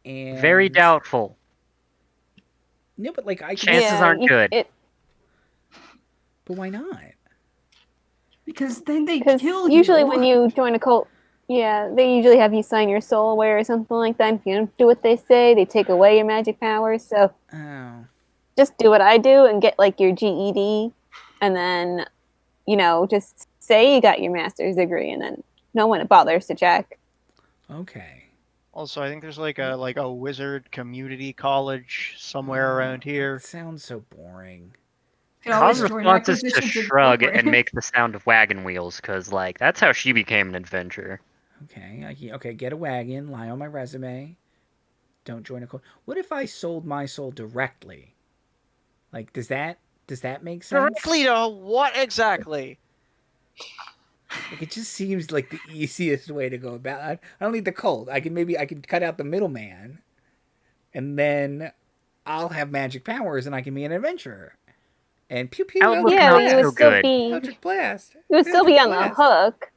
And Very doubtful. No, but like I can. Chances aren't good. But why not? Because then they Because kill you. usually when you join a cult, they usually have you sign your soul away or something like that. If you don't do what they say, they take away your magic powers. So just do what I do and get like your GED, and then just say you got your master's degree, and then no one bothers to check. Okay. Also, I think there's like a wizard community college somewhere around here. That sounds so boring. Kaw's response is to shrug and make the sound of wagon wheels, because like that's how she became an adventurer. Okay, get a wagon, lie on my resume. Don't join a cult. What if I sold my soul directly? Like, does that make sense? Directly to what exactly? Like, it just seems like the easiest way to go about it. I don't need the cult. I can cut out the middleman, and then I'll have magic powers, and I can be an adventurer. And pew pew. Outlook Yeah, not you so would still good. be. Electric blast. You would still be on the hook.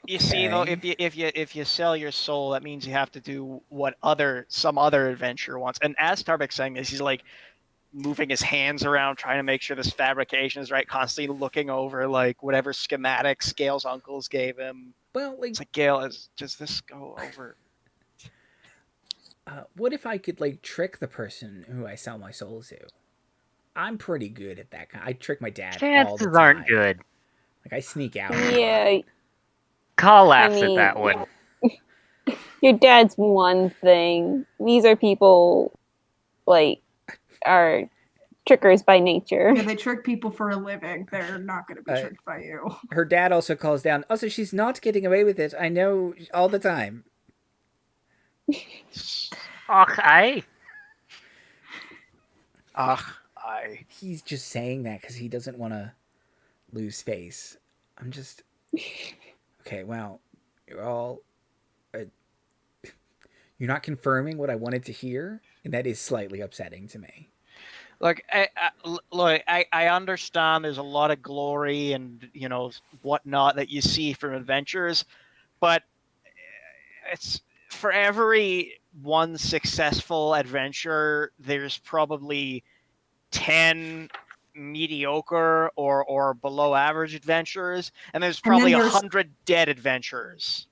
You see, though, if you sell your soul, that means you have to do what some other adventurer wants. And as Tarbek's saying this, he's like moving his hands around, trying to make sure this fabrication is right, constantly looking over like whatever schematics Gale's uncles gave him. Well, like, it's like, Gayle, does this go over? What if I could like trick the person who I sell my soul to? I'm pretty good at that. I trick my dad. Chances all the time. aren't good. Like, I sneak out. Yeah. Kaw laughs at that one. Your dad's one thing. These are people like are trickers by nature. Yeah, they trick people for a living. They're not going to be tricked by you. Her dad also calls down. Also, she's not getting away with it. I know all the time. I. He's just saying that because he doesn't want to lose face. I'm just okay. Well, you're all. You're not confirming what I wanted to hear, and that is slightly upsetting to me. Look, I understand there's a lot of glory and whatnot that you see from adventurers, but it's for every one successful adventurer, there's probably 10 mediocre or below average adventurers, and there's probably 100 dead adventurers.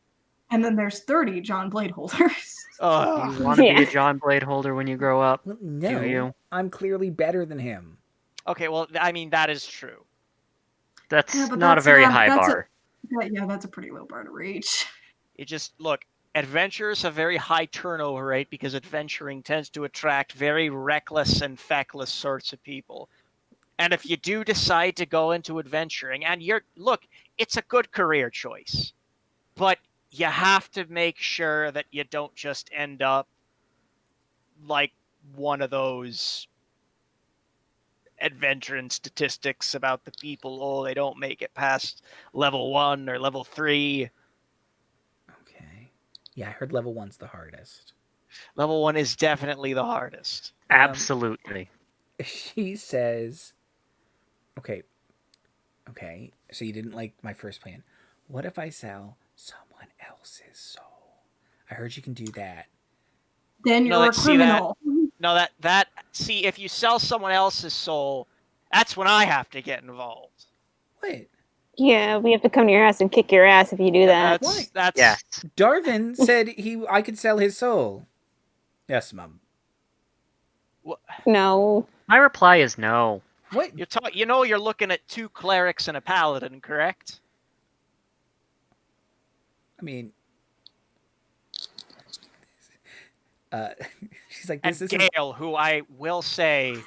And then there's 30 John Blade holders. You want to be a John Blade holder when you grow up? Well, no, do you? I'm clearly better than him. Okay, well, I mean, that is true. That's not a very high bar. That's a pretty low bar to reach. It just, look, adventurers have very high turnover rate because adventuring tends to attract very reckless and feckless sorts of people. And if you do decide to go into adventuring, and it's a good career choice, but you have to make sure that you don't just end up like one of those adventuring statistics about the people, they don't make it past level 1 or level 3. Okay. Yeah, I heard level 1's the hardest. Level 1 is definitely the hardest. Absolutely. She says, okay, so you didn't like my first plan. What if I sell someone else's soul? I heard you can do that. Then you're a criminal. See, if you sell someone else's soul, that's when I have to get involved. What? Yeah, we have to come to your house and kick your ass if you do that. Yes. Darvin said I could sell his soul. Yes, Mom. No. My reply is no. What? You're looking at 2 clerics and a paladin, correct? I mean, she's like, this is Gayle, who I will say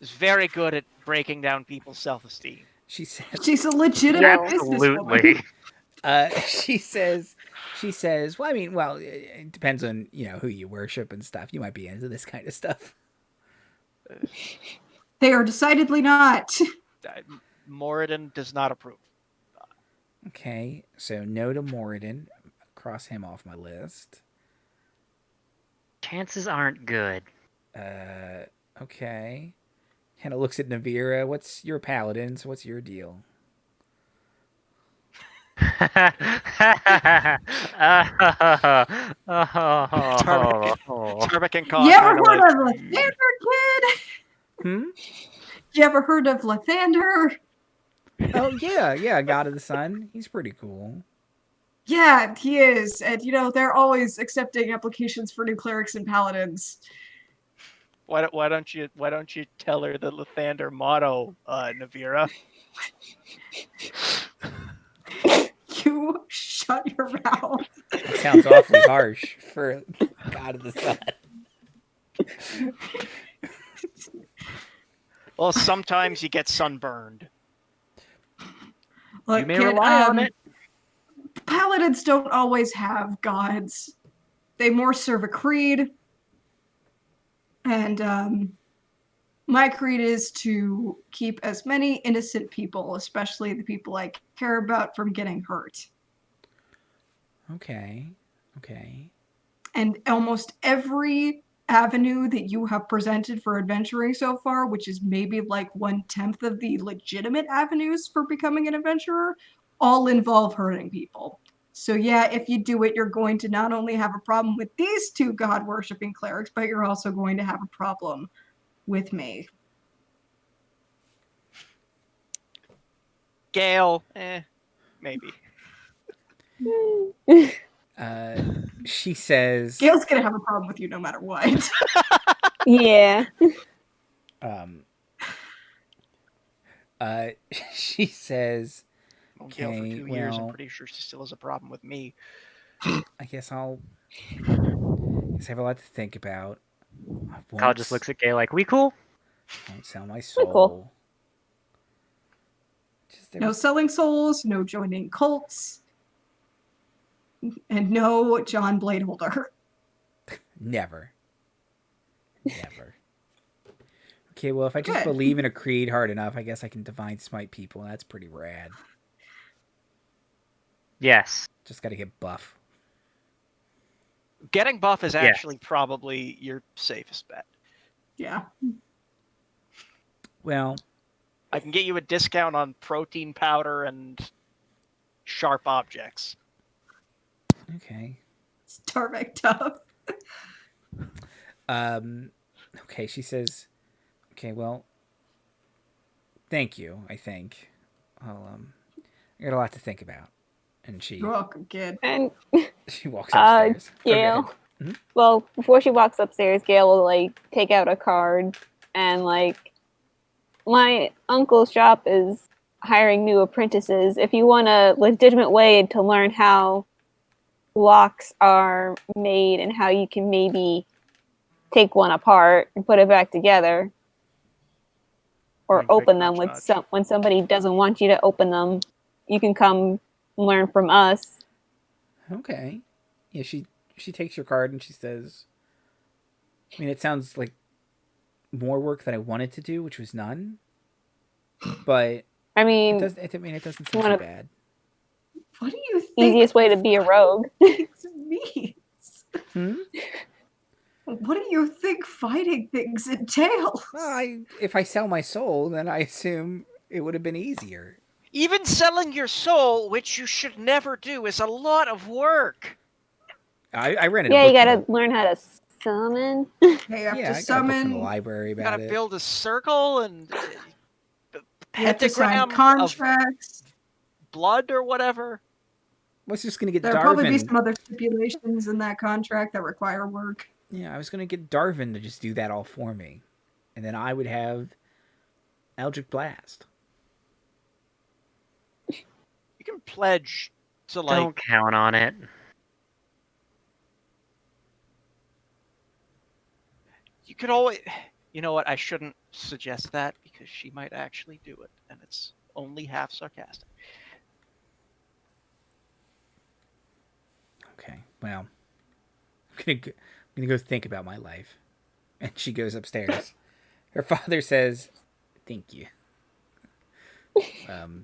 is very good at breaking down people's self-esteem. She says she's a legitimate businesswoman. She says, well, it depends on who you worship and stuff. You might be into this kind of stuff. They are decidedly not. Moradin does not approve. Okay, so no to Moradin. Cross him off my list. Chances aren't good. Okay. Kind of looks at Navira. What's your paladin? So what's your deal? Tarbek and Kaw. You ever heard of Lathander, kid? You ever heard of Lathander? Oh, yeah, God of the Sun. He's pretty cool. Yeah, he is. And, they're always accepting applications for new clerics and paladins. Why don't you tell her the Lathander motto, Navira? You shut your mouth. That sounds awfully harsh for God of the Sun. Well, sometimes you get sunburned. Look, you may rely on it. Paladins don't always have gods. They more serve a creed. And my creed is to keep as many innocent people, especially the people I care about, from getting hurt. Okay. And almost every avenue that you have presented for adventuring so far, which is maybe like 1/10 of the legitimate avenues for becoming an adventurer, all involve hurting people. So yeah, if you do it, you're going to not only have a problem with these 2 god-worshipping clerics, but you're also going to have a problem with me. Gayle, maybe. She says... Gayle's going to have a problem with you no matter what. Yeah. She says... Gayle for 2 years, I'm pretty sure she still has a problem with me. I guess I have a lot to think about. Kyle just looks at Gayle like, we cool? I won't sell my soul. Cool. No selling souls, no joining cults, and no John Bladeholder. Never. Okay, well, if I just believe in a creed hard enough, I guess I can divine smite people. That's pretty rad. Yes. Just got to get buff. Getting buff is actually probably your safest bet. Yeah. Well, I can get you a discount on protein powder and sharp objects. Okay. It's Tarbek tough. Okay, she says, okay, well, thank you, I think. I got a lot to think about. And You're welcome, kid. And she walks upstairs. Gayle. Well, before she walks upstairs, Gayle will like take out a card and like, my uncle's shop is hiring new apprentices. If you want a legitimate way to learn how locks are made and how you can maybe take one apart and put it back together, or open them with when somebody doesn't want you to open them, you can come learn from us. Okay. Yeah, she takes your card and she says, I mean, it sounds like more work than I wanted to do, which was none. But I mean, it doesn't seem too bad. What do you think? Easiest way to be a rogue. Means? What do you think fighting things entails? Well, if I sell my soul, then I assume it would have been easier. Even selling your soul, which you should never do, is a lot of work. I ran it. Yeah, you gotta learn how to summon. Yeah, you have to summon. From the library about you gotta build a circle and you have to sign contracts, blood or whatever. Was just gonna get. There'll probably be some other stipulations in that contract that require work. Yeah, I was gonna get Darvin to just do that all for me, and then I would have Eldritch Blast. You can pledge to Don't count on it. You could always. You know what? I shouldn't suggest that because she might actually do it, and it's only half sarcastic. Okay, well, I'm gonna go think about my life. And she goes upstairs. Her father says, "Thank you."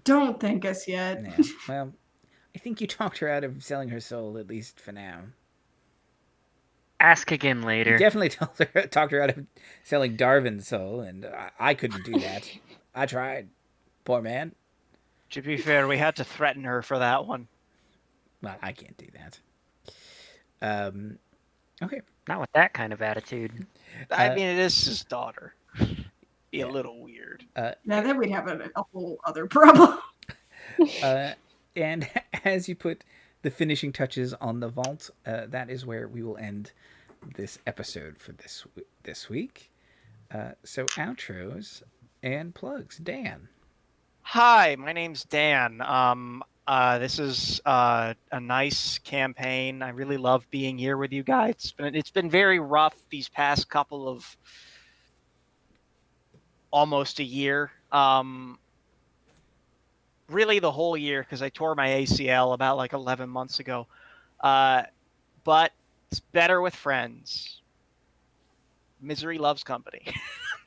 Don't thank us yet. Yeah, well, I think you talked her out of selling her soul, at least for now. Ask again later. You definitely talked her out of selling Darvin's soul, and I couldn't do that. I tried. Poor man. To be fair, we had to threaten her for that one. Well, I can't do that. Okay. Not with that kind of attitude. I mean, it is his daughter. Be a little weird. Now then we'd have a whole other problem. And as you put the finishing touches on the vault, that is where we will end this episode for this week. So outros and plugs. Dan. Hi, my name's Dan. This is a nice campaign. I really love being here with you guys. It's been very rough these past couple of almost a year. Really the whole year because I tore my ACL about like 11 months ago. But it's better with friends. Misery loves company.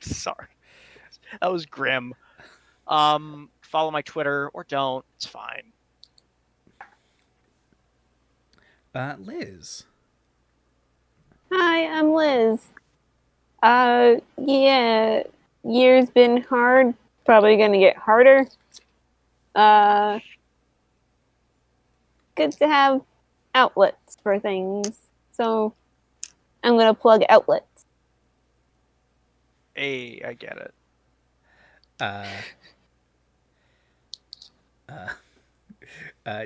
Sorry. That was grim. Follow my Twitter or don't. It's fine. Liz. Hi, I'm Liz. Yeah, year's been hard. Probably gonna get harder. Good to have outlets for things. So I'm gonna plug outlets. Hey, I get it.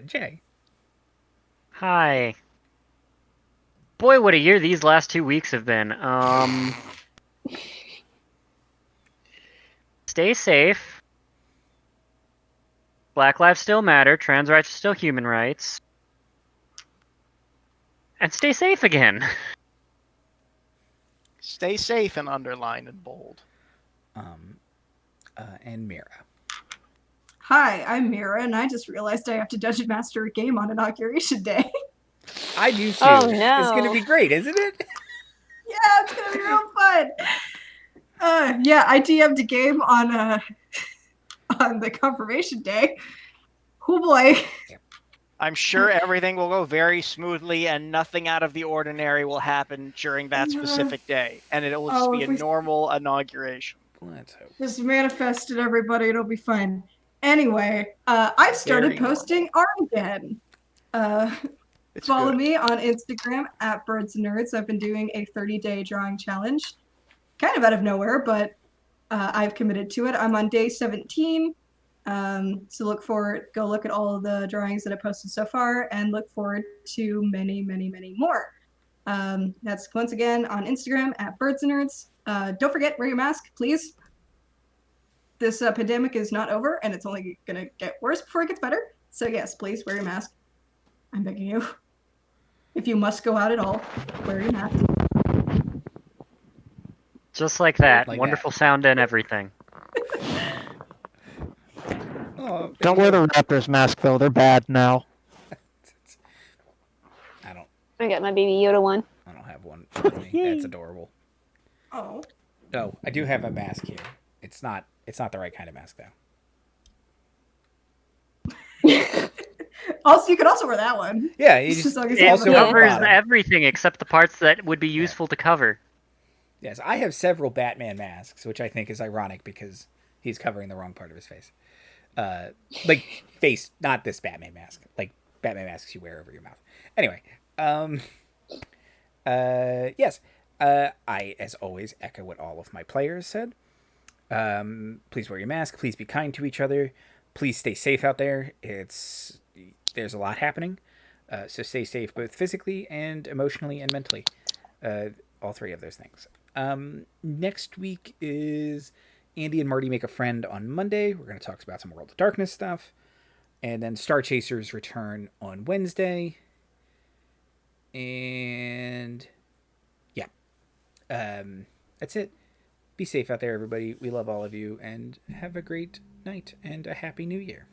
Jay. Hi. Boy, what a year these last 2 weeks have been. Stay safe. Black lives still matter. Trans rights are still human rights. And stay safe again. Stay safe and underline and bold. And Mira. Hi, I'm Mira, and I just realized I have to Dungeon Master a game on Inauguration Day. I do too. Oh no. It's going to be great, isn't it? Yeah, it's going to be real fun. I DM'd a game on the Confirmation Day. Oh boy. I'm sure everything will go very smoothly and nothing out of the ordinary will happen during that specific day. And it will just be a normal inauguration. Let's hope. Just manifest it, everybody. It'll be fun. Anyway, I've started posting art again. Follow me on Instagram at Birds and Nerds. I've been doing a 30-day drawing challenge, kind of out of nowhere, but I've committed to it. I'm on day 17. So go look at all of the drawings that I posted so far, and look forward to many, many, many more. That's once again on Instagram at Birds and Nerds. Don't forget, wear your mask, please. This pandemic is not over, and it's only gonna get worse before it gets better. So yes, please wear your mask. I'm begging you. If you must go out at all, wear your mask. Just like that. Like Wonderful that. sound and everything. Oh, Don't wear the Raptors mask though; they're bad now. I got my baby Yoda one. I don't have one with me. That's adorable. Oh. No, I do have a mask here. It's not the right kind of mask though. Also, you could also wear that one. Yeah, It also covers everything except the parts that would be useful to cover. Yes, I have several Batman masks, which I think is ironic because he's covering the wrong part of his face. Like face, not this Batman mask. Like Batman masks you wear over your mouth. Anyway, yes. I, as always, echo what all of my players said. Please wear your mask. Please be kind to each other. Please stay safe out there. There's a lot happening. So stay safe both physically and emotionally and mentally. All three of those things. Next week is Andy and Marty Make a Friend on Monday. We're going to talk about some World of Darkness stuff. And then Star Chasers return on Wednesday. And yeah. That's it. Be safe out there, everybody. We love all of you. And have a great night and a happy new year.